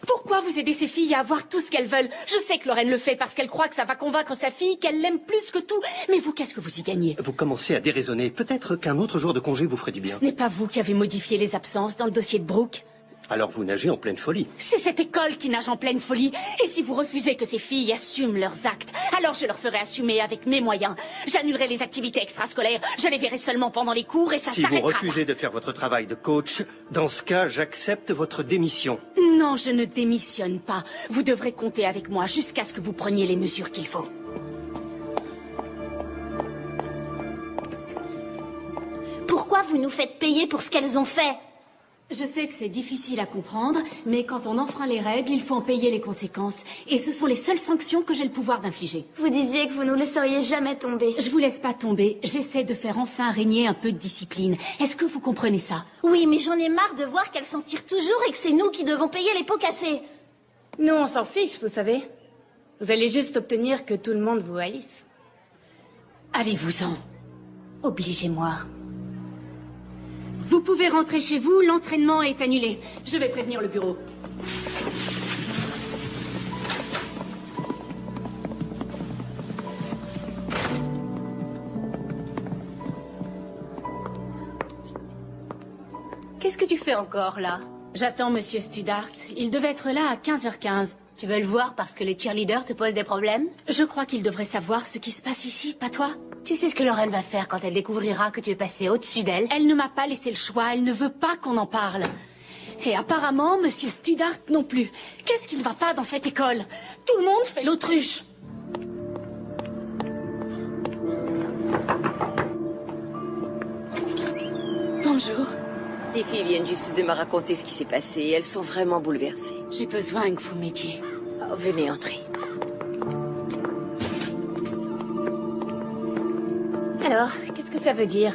Pourquoi vous aidez ces filles à avoir tout ce qu'elles veulent? Je sais que Lorraine le fait parce qu'elle croit que ça va convaincre sa fille qu'elle l'aime plus que tout. Mais vous, qu'est-ce que vous y gagnez? Vous commencez à déraisonner. Peut-être qu'un autre jour de congé vous ferait du bien. Ce n'est pas vous qui avez modifié les absences dans le dossier de Brooke. Alors vous nagez en pleine folie. C'est cette école qui nage en pleine folie. Et si vous refusez que ces filles assument leurs actes, alors je leur ferai assumer avec mes moyens. J'annulerai les activités extrascolaires, je les verrai seulement pendant les cours et ça s'arrêtera. Si vous refusez de faire votre travail de coach, dans ce cas, j'accepte votre démission. Non, je ne démissionne pas. Vous devrez compter avec moi jusqu'à ce que vous preniez les mesures qu'il faut. Pourquoi vous nous faites payer pour ce qu'elles ont fait? Je sais que c'est difficile à comprendre, mais quand on enfreint les règles, il faut en payer les conséquences. Et ce sont les seules sanctions que j'ai le pouvoir d'infliger. Vous disiez que vous nous laisseriez jamais tomber. Je vous laisse pas tomber. J'essaie de faire enfin régner un peu de discipline. Est-ce que vous comprenez ça? Oui, mais j'en ai marre de voir qu'elles s'en tirent toujours et que c'est nous qui devons payer les pots cassés. Nous, on s'en fiche, vous savez. Vous allez juste obtenir que tout le monde vous haïsse. Allez-vous-en. Obligez-moi. Vous pouvez rentrer chez vous, l'entraînement est annulé. Je vais prévenir le bureau. Qu'est-ce que tu fais encore, là? J'attends Monsieur Studart. Il devait être là à 15h15. Tu veux le voir parce que les cheerleaders te posent des problèmes? Je crois qu'il devrait savoir ce qui se passe ici, pas toi? Tu sais ce que Lorraine va faire quand elle découvrira que tu es passé au-dessus d'elle? Elle ne m'a pas laissé le choix, elle ne veut pas qu'on en parle. Et apparemment, Monsieur Studart non plus. Qu'est-ce qui ne va pas dans cette école? Tout le monde fait l'autruche. Bonjour. Les filles viennent juste de me raconter ce qui s'est passé et elles sont vraiment bouleversées. J'ai besoin que vous m'aidiez. Oh, venez entrer. Alors, qu'est-ce que ça veut dire?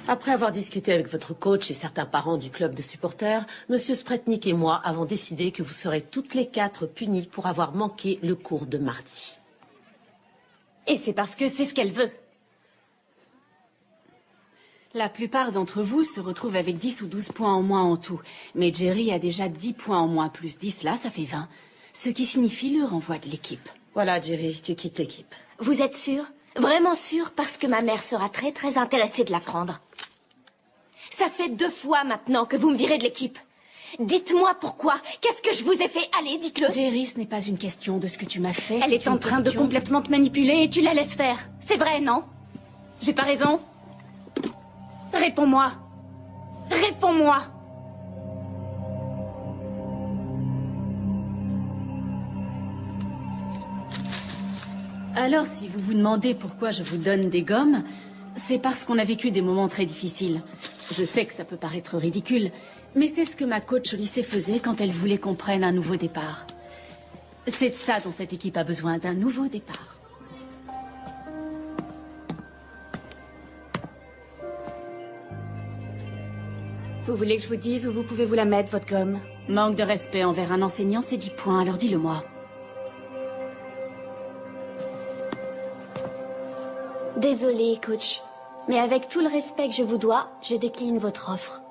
Après avoir discuté avec votre coach et certains parents du club de supporters, Monsieur Spretnik et moi avons décidé que vous serez toutes les 4 punies pour avoir manqué le cours de mardi. Et c'est parce que c'est ce qu'elle veut. La plupart d'entre vous se retrouvent avec 10 ou 12 points en moins en tout. Mais Jerry a déjà 10 points en moins, plus 10 là, ça fait 20. Ce qui signifie le renvoi de l'équipe. Voilà, Jerry, tu quittes l'équipe. Vous êtes sûr? Vraiment sûr? Parce que ma mère sera très très intéressée de l'apprendre. Ça fait 2 fois maintenant que vous me virez de l'équipe. Dites-moi pourquoi. Qu'est-ce que je vous ai fait? Allez, dites-le. Jerry, ce n'est pas une question de ce que tu m'as fait. Elle est en train de complètement te manipuler et tu la laisses faire. C'est vrai, non? J'ai pas raison? Réponds-moi. Réponds-moi. Alors, si vous vous demandez pourquoi je vous donne des gommes, c'est parce qu'on a vécu des moments très difficiles. Je sais que ça peut paraître ridicule, mais c'est ce que ma coach au lycée faisait quand elle voulait qu'on prenne un nouveau départ. C'est de ça dont cette équipe a besoin, d'un nouveau départ. Vous voulez que je vous dise où vous pouvez vous la mettre, votre gomme? Manque de respect envers un enseignant, c'est 10 points, alors dis-le-moi. Désolée, coach. Mais avec tout le respect que je vous dois, je décline votre offre.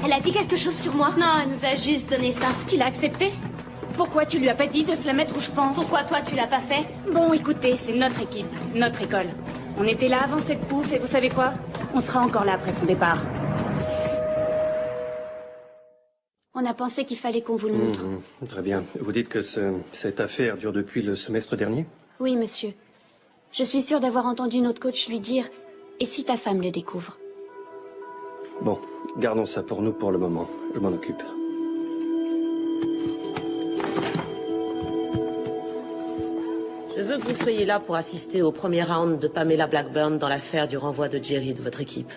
Elle a dit quelque chose sur moi? Non, elle nous a juste donné ça. Tu l'as accepté? Pourquoi tu lui as pas dit de se la mettre où je pense? Pourquoi toi tu l'as pas fait? Bon, écoutez, c'est notre équipe, notre école. On était là avant cette pouffe et vous savez quoi? On sera encore là après son départ. On a pensé qu'il fallait qu'on vous le montre. Très bien. Vous dites que cette affaire dure depuis le semestre dernier? Oui, monsieur. Je suis sûre d'avoir entendu notre coach lui dire « Et si ta femme le découvre ?» Bon, gardons ça pour nous pour le moment. Je m'en occupe. Je veux que vous soyez là pour assister au premier round de Pamela Blackburn dans l'affaire du renvoi de Jerry de votre équipe.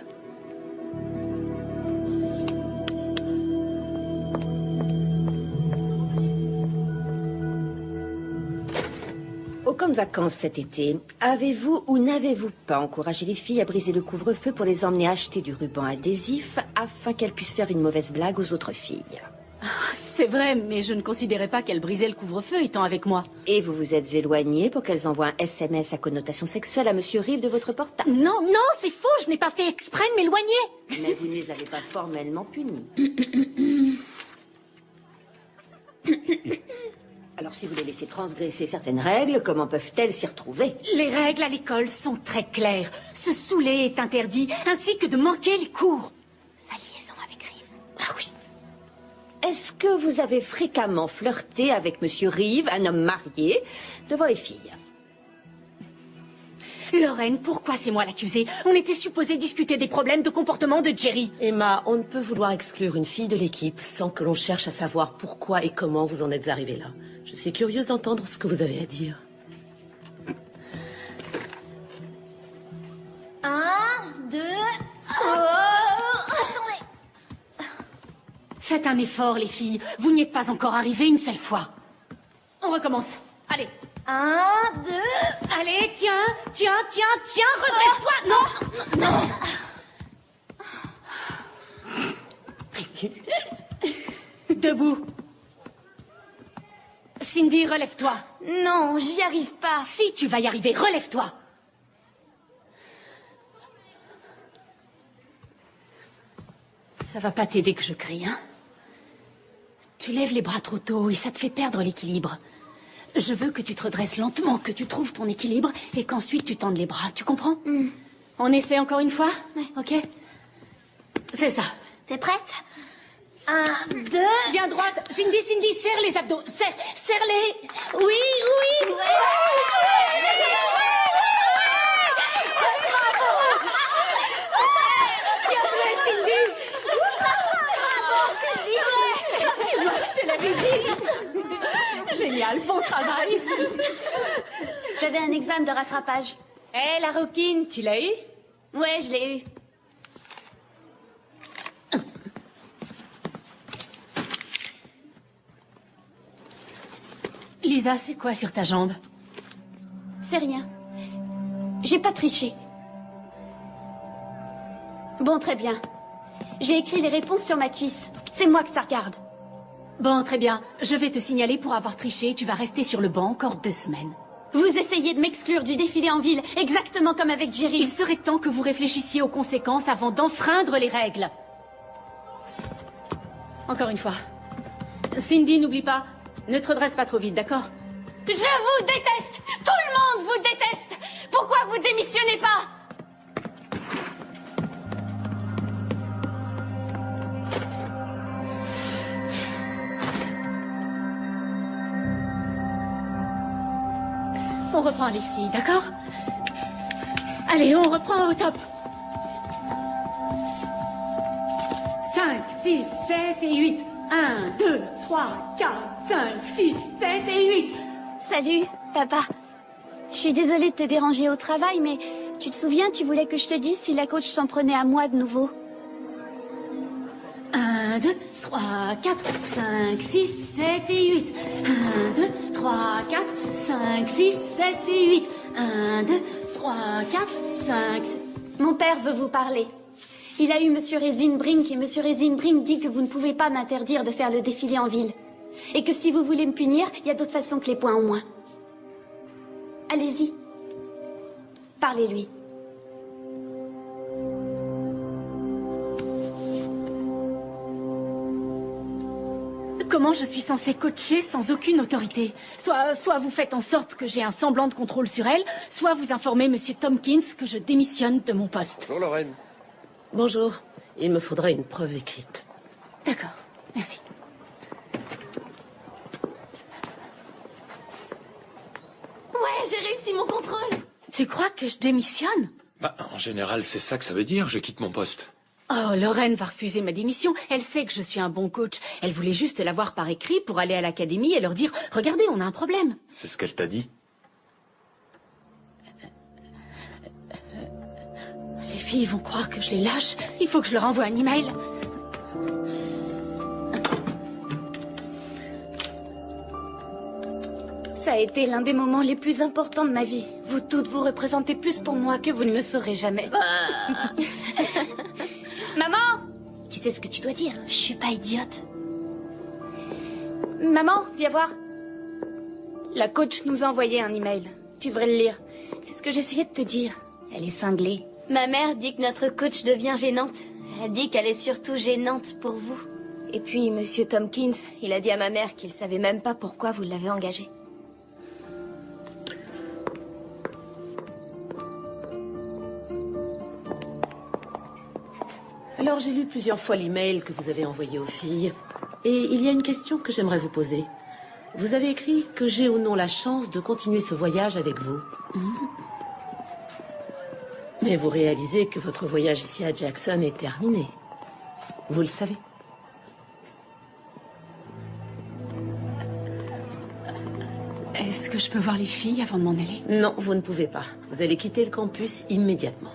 Au camp de vacances cet été, avez-vous ou n'avez-vous pas encouragé les filles à briser le couvre-feu pour les emmener acheter du ruban adhésif afin qu'elles puissent faire une mauvaise blague aux autres filles? C'est vrai, mais je ne considérais pas qu'elle brisait le couvre-feu étant avec moi. Et vous vous êtes éloigné pour qu'elles envoient un SMS à connotation sexuelle à Monsieur Reeve de votre portable? Non, non, c'est faux, je n'ai pas fait exprès de m'éloigner. Mais vous ne les avez pas formellement punies. Alors si vous les laissez transgresser certaines règles, comment peuvent-elles s'y retrouver? Les règles à l'école sont très claires. Se saouler est interdit, ainsi que de manquer les cours. Sa liaison avec Reeve. Ah oui. Est-ce que vous avez fréquemment flirté avec Monsieur Reeve, un homme marié, devant les filles? Lorraine, pourquoi c'est moi l'accusée? On était supposé discuter des problèmes de comportement de Jerry. Emma, on ne peut vouloir exclure une fille de l'équipe sans que l'on cherche à savoir pourquoi et comment vous en êtes arrivée là. Je suis curieuse d'entendre ce que vous avez à dire. 1, 2... Faites un effort, les filles. Vous n'y êtes pas encore arrivées une seule fois. On recommence. Allez. 1, 2... Allez, tiens, redresse-toi. Non. Debout. Cindy, relève-toi. Non, j'y arrive pas. Si, tu vas y arriver. Relève-toi. Ça va pas t'aider que je crie, hein? Tu lèves les bras trop tôt et ça te fait perdre l'équilibre. Je veux que tu te redresses lentement, que tu trouves ton équilibre et qu'ensuite tu tendes les bras, tu comprends? On essaie encore une fois? Ouais. Ok? C'est ça. T'es prête? 1, 2... Viens droite. Cindy, serre les abdos. Serre-les. Oui. Bien joué, Cindy. Tu vois, je te l'avais dit. Génial, bon travail. J'avais un examen de rattrapage. Hé, la rouquine, tu l'as eu? Ouais, je l'ai eu. Lisa, c'est quoi sur ta jambe? C'est rien. J'ai pas triché. Bon, très bien. J'ai écrit les réponses sur ma cuisse. C'est moi que ça regarde. Bon, très bien. Je vais te signaler pour avoir triché. Tu vas rester sur le banc encore 2 semaines. Vous essayez de m'exclure du défilé en ville, exactement comme avec Jerry. Il serait temps que vous réfléchissiez aux conséquences avant d'enfreindre les règles. Encore une fois. Cindy, n'oublie pas, ne te redresse pas trop vite, d'accord? Je vous déteste! Tout le monde vous déteste! Pourquoi vous démissionnez pas? On reprend les filles, d'accord? Allez, on reprend au top. 5, 6, 7 et 8. 1, 2, 3, 4, 5, 6, 7 et 8. Salut, papa. Je suis désolée de te déranger au travail, mais tu te souviens, tu voulais que je te dise si la coach s'en prenait à moi de nouveau. 1, 2, 3, 4, 5, 6, 7 et 8. 1, 2, 3, 4, 5, 6, 7 et 8. 1, 2, 3, 4, 5... Mon père veut vous parler. Il a eu Monsieur Reisenbrink et Monsieur Reisenbrink dit que vous ne pouvez pas m'interdire de faire le défilé en ville. Et que si vous voulez me punir, il y a d'autres façons que les poings en moins. Allez-y. Parlez-lui. Comment je suis censée coacher sans aucune autorité? Soit vous faites en sorte que j'ai un semblant de contrôle sur elle, soit vous informez Monsieur Tompkins que je démissionne de mon poste. Bonjour, Lorraine. Bonjour. Il me faudrait une preuve écrite. D'accord, merci. Ouais, j'ai réussi mon contrôle. Tu crois que je démissionne? Bah, en général, c'est ça que ça veut dire, je quitte mon poste. Oh, Lorraine va refuser ma démission. Elle sait que je suis un bon coach. Elle voulait juste l'avoir par écrit pour aller à l'académie et leur dire « Regardez, on a un problème. » C'est ce qu'elle t'a dit? Les filles vont croire que je les lâche. Il faut que je leur envoie un email. Ça a été l'un des moments les plus importants de ma vie. Vous toutes vous représentez plus pour moi que vous ne le saurez jamais. Maman! Tu sais ce que tu dois dire? Je suis pas idiote. Maman, viens voir. La coach nous a envoyé un email. Tu devrais le lire. C'est ce que j'essayais de te dire. Elle est cinglée. Ma mère dit que notre coach devient gênante. Elle dit qu'elle est surtout gênante pour vous. Et puis, Monsieur Tompkins, il a dit à ma mère qu'il savait même pas pourquoi vous l'avez engagé. Alors, j'ai lu plusieurs fois l'email que vous avez envoyé aux filles. Et il y a une question que j'aimerais vous poser. Vous avez écrit que j'ai ou non la chance de continuer ce voyage avec vous. Mais vous réalisez que votre voyage ici à Jackson est terminé. Vous le savez. Est-ce que je peux voir les filles avant de m'en aller? Non, vous ne pouvez pas. Vous allez quitter le campus immédiatement.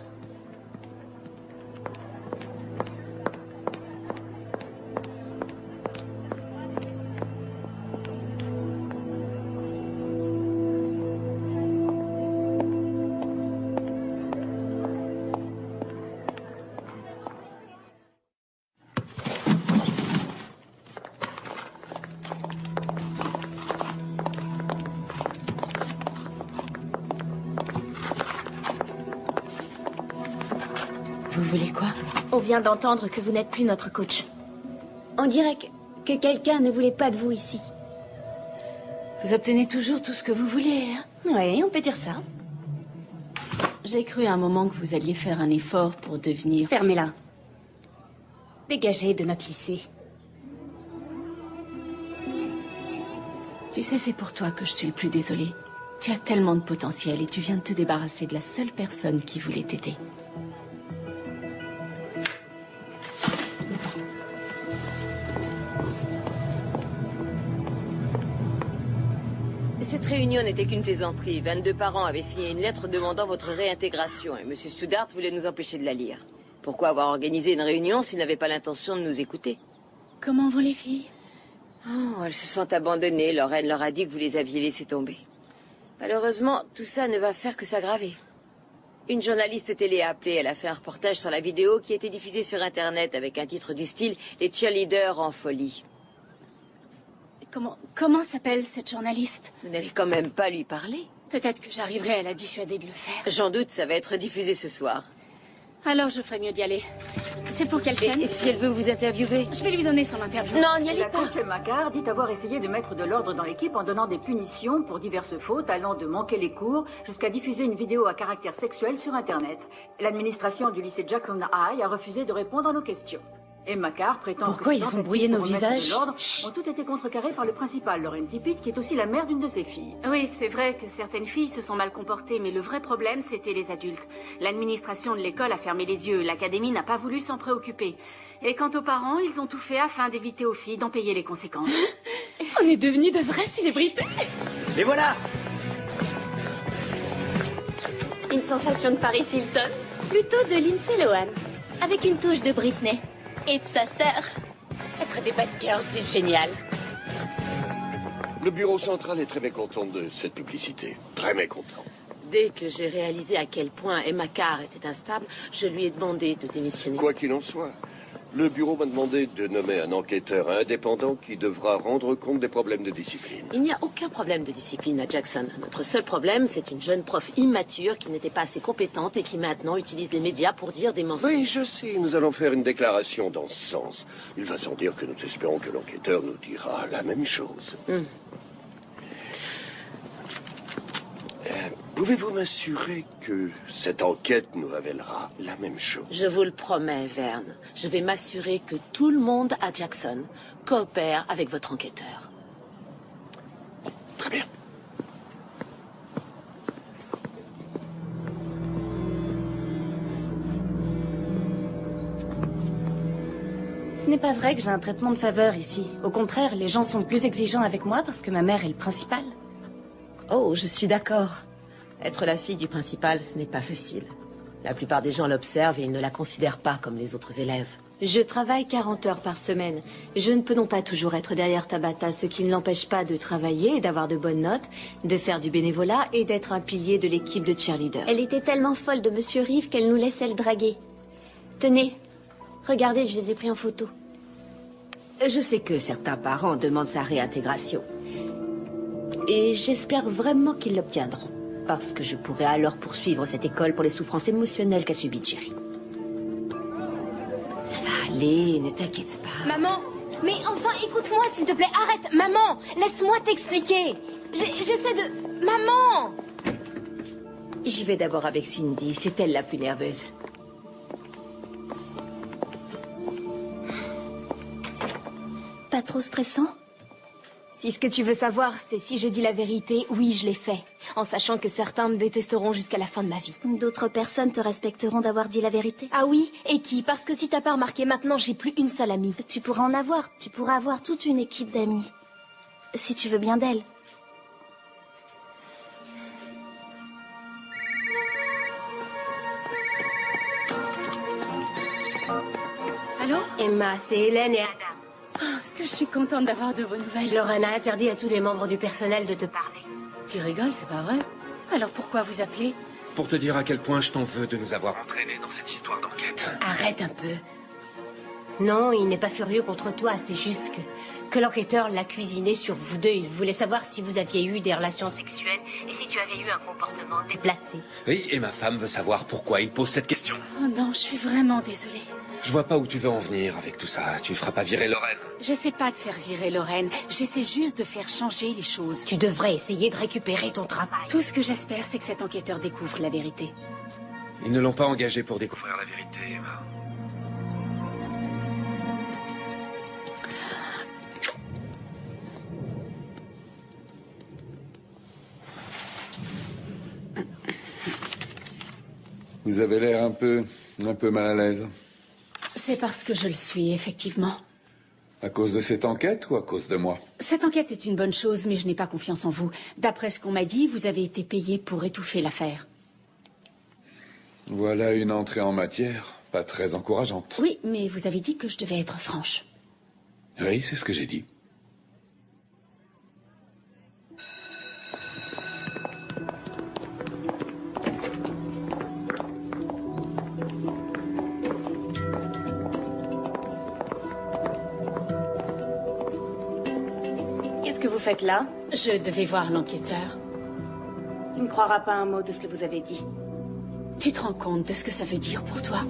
Vous voulez quoi? On vient d'entendre que vous n'êtes plus notre coach. On dirait que quelqu'un ne voulait pas de vous ici. Vous obtenez toujours tout ce que vous voulez, hein? Oui, on peut dire ça. J'ai cru à un moment que vous alliez faire un effort pour devenir... Fermez-la. Dégagez de notre lycée. Tu sais, c'est pour toi que je suis le plus désolée. Tu as tellement de potentiel et tu viens de te débarrasser de la seule personne qui voulait t'aider. Cette réunion n'était qu'une plaisanterie. 22 parents avaient signé une lettre demandant votre réintégration et M. Studart voulait nous empêcher de la lire. Pourquoi avoir organisé une réunion s'il n'avait pas l'intention de nous écouter? Comment vont les filles? Oh, elles se sentent abandonnées. Lorraine leur a dit que vous les aviez laissées tomber. Malheureusement, tout ça ne va faire que s'aggraver. Une journaliste télé a appelé. Elle a fait un reportage sur la vidéo qui a été diffusée sur Internet avec un titre du style « Les cheerleaders en folie ». Comment s'appelle cette journaliste? Vous n'allez quand même pas lui parler? Peut-être que j'arriverai à la dissuader de le faire. J'en doute, ça va être diffusé ce soir. Alors je ferais mieux d'y aller. C'est pour quelle chaîne? Et si elle veut vous interviewer? Je vais lui donner son interview. Non, n'y allez La pas. coach Macar dit avoir essayé de mettre de l'ordre dans l'équipe en donnant des punitions pour diverses fautes, allant de manquer les cours jusqu'à diffuser une vidéo à caractère sexuel sur Internet. L'administration du lycée Jackson High a refusé de répondre à nos questions. Et Macar prétend Pourquoi que ils ces ont tentatives brouillé nos pour remettre visages? de l'ordre ont toutes été contrecarrées par le principal, Lauren Tippett, qui est aussi la mère d'une de ses filles. Oui, c'est vrai que certaines filles se sont mal comportées, mais le vrai problème, c'était les adultes. L'administration de l'école a fermé les yeux, l'académie n'a pas voulu s'en préoccuper. Et quant aux parents, ils ont tout fait afin d'éviter aux filles d'en payer les conséquences. On est devenus de vraies célébrités. Les voilà! Une sensation de Paris Hilton. Plutôt de Lindsay Lohan. Avec une touche de Britney. Et de sa sœur. Être des bad girls, c'est génial. Le bureau central est très mécontent de cette publicité. Très mécontent. Dès que j'ai réalisé à quel point Emma Carr était instable, je lui ai demandé de démissionner. Quoi qu'il en soit, le bureau m'a demandé de nommer un enquêteur indépendant qui devra rendre compte des problèmes de discipline. Il n'y a aucun problème de discipline à Jackson. Notre seul problème, c'est une jeune prof immature qui n'était pas assez compétente et qui maintenant utilise les médias pour dire des mensonges. Oui, je sais. Nous allons faire une déclaration dans ce sens. Il va sans dire que nous espérons que l'enquêteur nous dira la même chose. Pouvez-vous m'assurer que cette enquête nous révélera la même chose? Je vous le promets, Verne. Je vais m'assurer que tout le monde à Jackson coopère avec votre enquêteur. Très bien. Ce n'est pas vrai que j'ai un traitement de faveur ici. Au contraire, les gens sont plus exigeants avec moi parce que ma mère est le principal. Oh, je suis d'accord. Être la fille du principal, ce n'est pas facile. La plupart des gens l'observent et ils ne la considèrent pas comme les autres élèves. Je travaille 40 heures par semaine. Je ne peux donc pas toujours être derrière Tabata, ce qui ne l'empêche pas de travailler et d'avoir de bonnes notes, de faire du bénévolat et d'être un pilier de l'équipe de cheerleader. Elle était tellement folle de Monsieur Reeve qu'elle nous laissait le draguer. Tenez, regardez, je les ai pris en photo. Je sais que certains parents demandent sa réintégration. Et j'espère vraiment qu'ils l'obtiendront. Parce que je pourrai alors poursuivre cette école pour les souffrances émotionnelles qu'a subies Jerry. Ça va aller, ne t'inquiète pas. Maman, mais enfin, écoute-moi, s'il te plaît, arrête. Maman, laisse-moi t'expliquer. J'essaie de... Maman! J'y vais d'abord avec Cindy, c'est elle la plus nerveuse. Pas trop stressant? Si ce que tu veux savoir, c'est si j'ai dit la vérité, oui, je l'ai fait. En sachant que certains me détesteront jusqu'à la fin de ma vie. D'autres personnes te respecteront d'avoir dit la vérité? Ah oui? Et qui? Parce que si t'as pas remarqué, maintenant, j'ai plus une seule amie. Tu pourras en avoir. Tu pourras avoir toute une équipe d'amis. Si tu veux bien d'elle. Allô? Emma, c'est Hélène et Adam. Oh, est-ce que je suis contente d'avoir de vos nouvelles? Lorraine a interdit à tous les membres du personnel de te parler. Tu rigoles, c'est pas vrai? Alors pourquoi vous appelez? Pour te dire à quel point je t'en veux de nous avoir entraînés dans cette histoire d'enquête. Arrête un peu. Non, il n'est pas furieux contre toi, c'est juste que l'enquêteur l'a cuisiné sur vous deux. Il voulait savoir si vous aviez eu des relations sexuelles et si tu avais eu un comportement déplacé. Oui, et ma femme veut savoir pourquoi il pose cette question. Oh non, je suis vraiment désolée. Je vois pas où tu veux en venir avec tout ça. Tu feras pas virer Lorraine. J'essaie pas de faire virer Lorraine. J'essaie juste de faire changer les choses. Tu devrais essayer de récupérer ton travail. Tout ce que j'espère, c'est que cet enquêteur découvre la vérité. Ils ne l'ont pas engagé pour découvrir la vérité, Emma. Vous avez l'air un peu mal à l'aise. C'est parce que je le suis, effectivement. À cause de cette enquête ou à cause de moi? Cette enquête est une bonne chose, mais je n'ai pas confiance en vous. D'après ce qu'on m'a dit, vous avez été payé pour étouffer l'affaire. Voilà une entrée en matière, pas très encourageante. Oui, mais vous avez dit que je devais être franche. Oui, c'est ce que j'ai dit. Qu'est-ce que vous faites là? Je devais voir l'enquêteur. Il ne croira pas un mot de ce que vous avez dit. Tu te rends compte de ce que ça veut dire pour toi?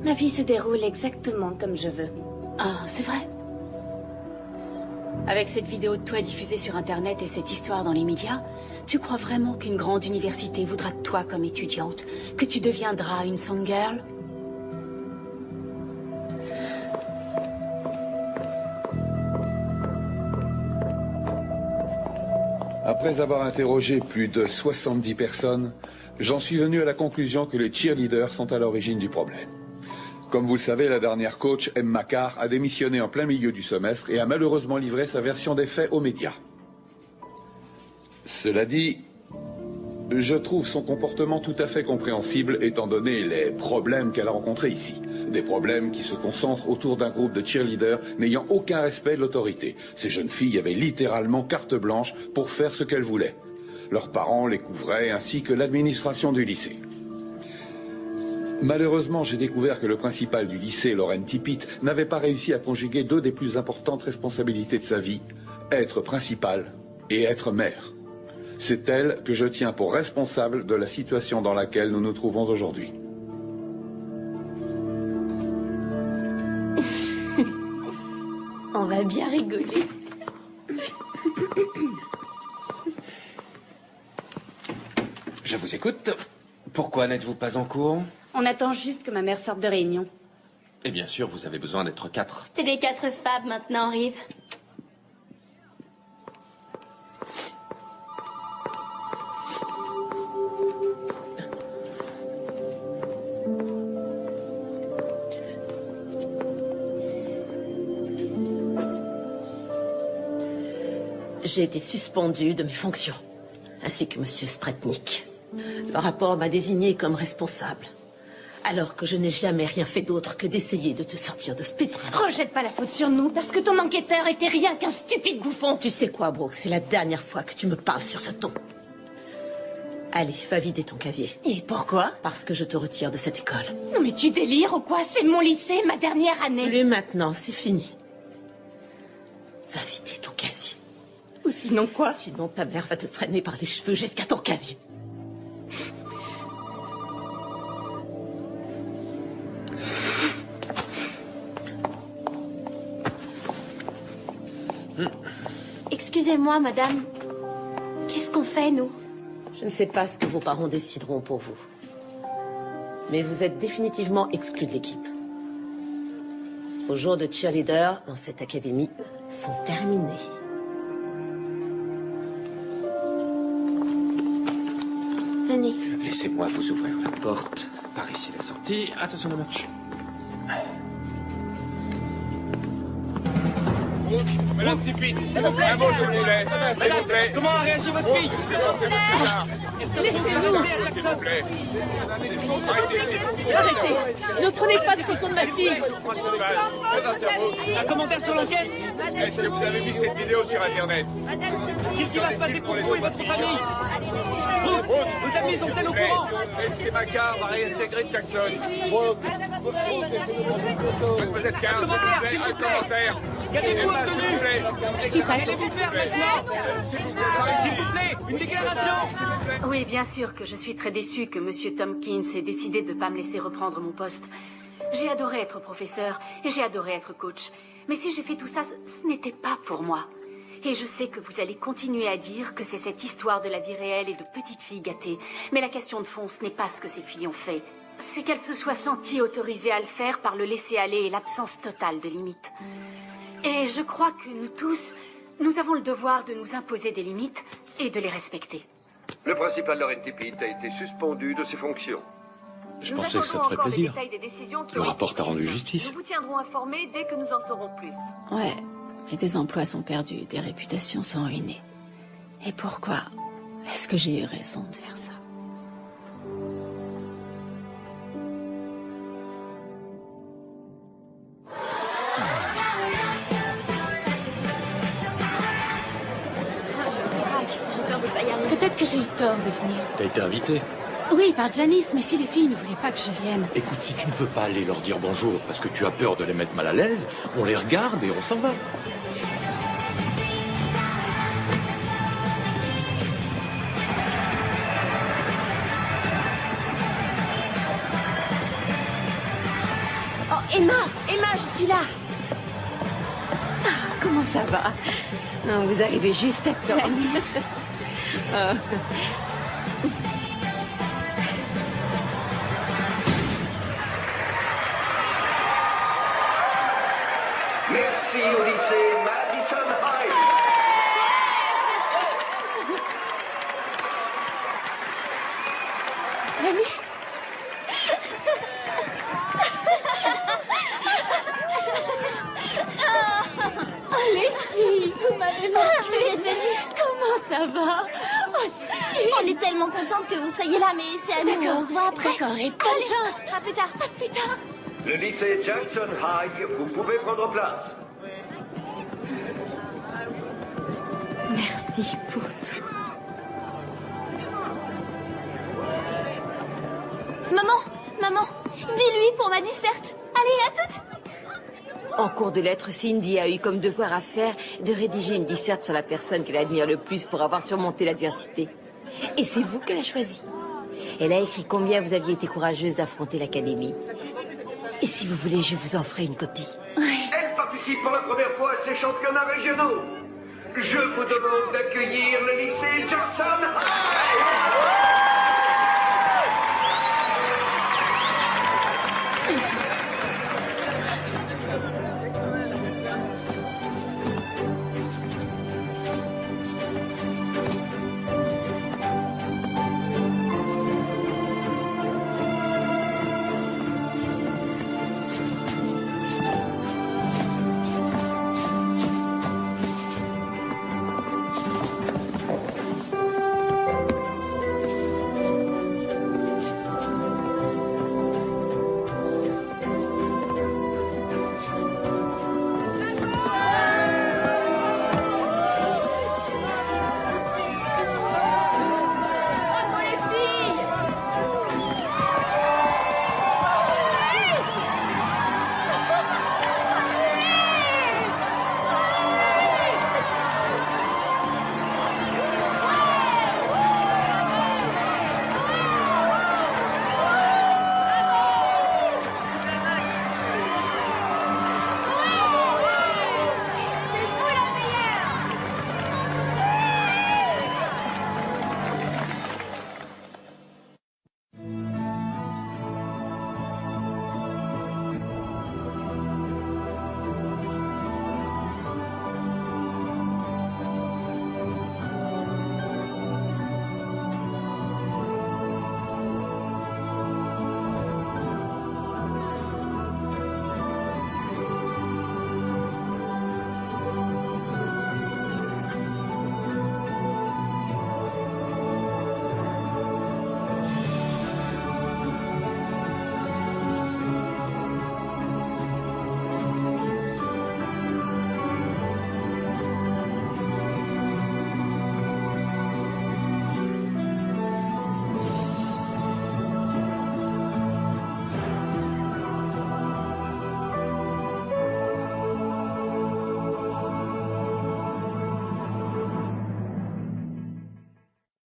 Ma vie se déroule exactement comme je veux. Ah, c'est vrai. Avec cette vidéo de toi diffusée sur Internet et cette histoire dans les médias, tu crois vraiment qu'une grande université voudra de toi comme étudiante? Que tu deviendras une song-girl? Après avoir interrogé plus de 70 personnes, j'en suis venu à la conclusion que les cheerleaders sont à l'origine du problème. Comme vous le savez, la dernière coach, Emma Carr, a démissionné en plein milieu du semestre et a malheureusement livré sa version des faits aux médias. Cela dit, je trouve son comportement tout à fait compréhensible étant donné les problèmes qu'elle a rencontrés ici. Des problèmes qui se concentrent autour d'un groupe de cheerleaders n'ayant aucun respect de l'autorité. Ces jeunes filles avaient littéralement carte blanche pour faire ce qu'elles voulaient. Leurs parents les couvraient, ainsi que l'administration du lycée. Malheureusement, j'ai découvert que le principal du lycée, Lauren Tippett, n'avait pas réussi à conjuguer deux des plus importantes responsabilités de sa vie, être principal et être mère. C'est elle que je tiens pour responsable de la situation dans laquelle nous nous trouvons aujourd'hui. On va bien rigoler. Je vous écoute. Pourquoi n'êtes-vous pas en cours? On attend juste que ma mère sorte de réunion. Et bien sûr, vous avez besoin d'être 4. C'est les 4 fabs maintenant, Rive. J'ai été suspendue de mes fonctions, ainsi que M. Spretnik. Le rapport m'a désignée comme responsable, alors que je n'ai jamais rien fait d'autre que d'essayer de te sortir de ce pétrin. Rejette pas la faute sur nous, parce que ton enquêteur était rien qu'un stupide bouffon. Tu sais quoi, Brooke, c'est la dernière fois que tu me parles sur ce ton. Allez, va vider ton casier. Et pourquoi? Parce que je te retire de cette école. Non mais tu délires ou quoi? C'est mon lycée, ma dernière année. Plus maintenant, c'est fini. Va vider ton casier. Ou sinon quoi? Sinon ta mère va te traîner par les cheveux jusqu'à ton casier. Excusez-moi, madame. Qu'est-ce qu'on fait, nous? Je ne sais pas ce que vos parents décideront pour vous. Mais vous êtes définitivement exclus de l'équipe. Vos jours de cheerleader dans cette académie sont terminés. Venez. Laissez-moi vous ouvrir la porte. Par ici la sortie. Attention à la marche. Madame Tippett, un mot s'il vous plaît. S'il vous plaît. Comment a réagi votre fille? C'est plus tard. Est-ce que vous pouvez rester à S'il vous plaît. Arrêtez! Ne prenez pas de photos de ma fille! Un commentaire sur l'enquête? Est-ce que vous avez vu cette vidéo sur Internet? Qu'est-ce qui va se passer pour vous et votre famille? Vos amis sont-elles au courant? Est-ce Macar va réintégrer Jackson? Mademoiselle Carr, s'il vous plaît, un commentaire. Qu'avez-vous obtenu? Je suis pas Qu'allez-vous faire maintenant? S'il vous plaît, une déclaration? Oui, bien sûr que je suis très déçue que Monsieur Tompkins ait décidé de ne pas me laisser reprendre mon poste. J'ai adoré être professeur et j'ai adoré être coach. Mais si j'ai fait tout ça, ce n'était pas pour moi. Et je sais que vous allez continuer à dire que c'est cette histoire de la vie réelle et de petites filles gâtées. Mais la question de fond, ce n'est pas ce que ces filles ont fait. C'est qu'elles se soient senties autorisées à le faire par le laisser-aller et l'absence totale de limites. Et je crois que nous tous, nous avons le devoir de nous imposer des limites et de les respecter. Le principal Lauren Tippett a été suspendu de ses fonctions. Je pensais que ça te ferait plaisir. Le rapport t'a rendu justice. Nous vous tiendrons informés dès que nous en saurons plus. Ouais, mais des emplois sont perdus, des réputations sont ruinées. Et pourquoi est-ce que j'ai eu raison de faire ça? J'ai peur de pas y aller. Peut-être que j'ai eu tort de venir. T'as été invité. Oui, par Janice, mais si les filles ne voulaient pas que je vienne... Écoute, si tu ne veux pas aller leur dire bonjour parce que tu as peur de les mettre mal à l'aise, on les regarde et on s'en va. Oh, Emma, je suis là. Ah, comment ça va? Non, vous arrivez juste à temps. Janice. Ah. Merci au lycée Madison High. Salut. Oh, les filles, vous m'avez manqué. Comment ça va? On est tellement contente que vous soyez là, mais c'est à nous. On se voit après. D'accord, et bonne chance. À plus tard. À plus tard. Le lycée Jackson High, vous pouvez prendre place. Merci pour tout. Maman, dis-lui pour ma disserte. Allez, à toutes. En cours de lettres, Cindy a eu comme devoir à faire de rédiger une disserte sur la personne qu'elle admire le plus pour avoir surmonté l'adversité. Et c'est vous qu'elle a choisi. Elle a écrit combien vous aviez été courageuse d'affronter l'académie. Et si vous voulez, je vous en ferai une copie. Elle participe pour la première fois à ces championnats régionaux. Je vous demande d'accueillir le lycée Jackson High.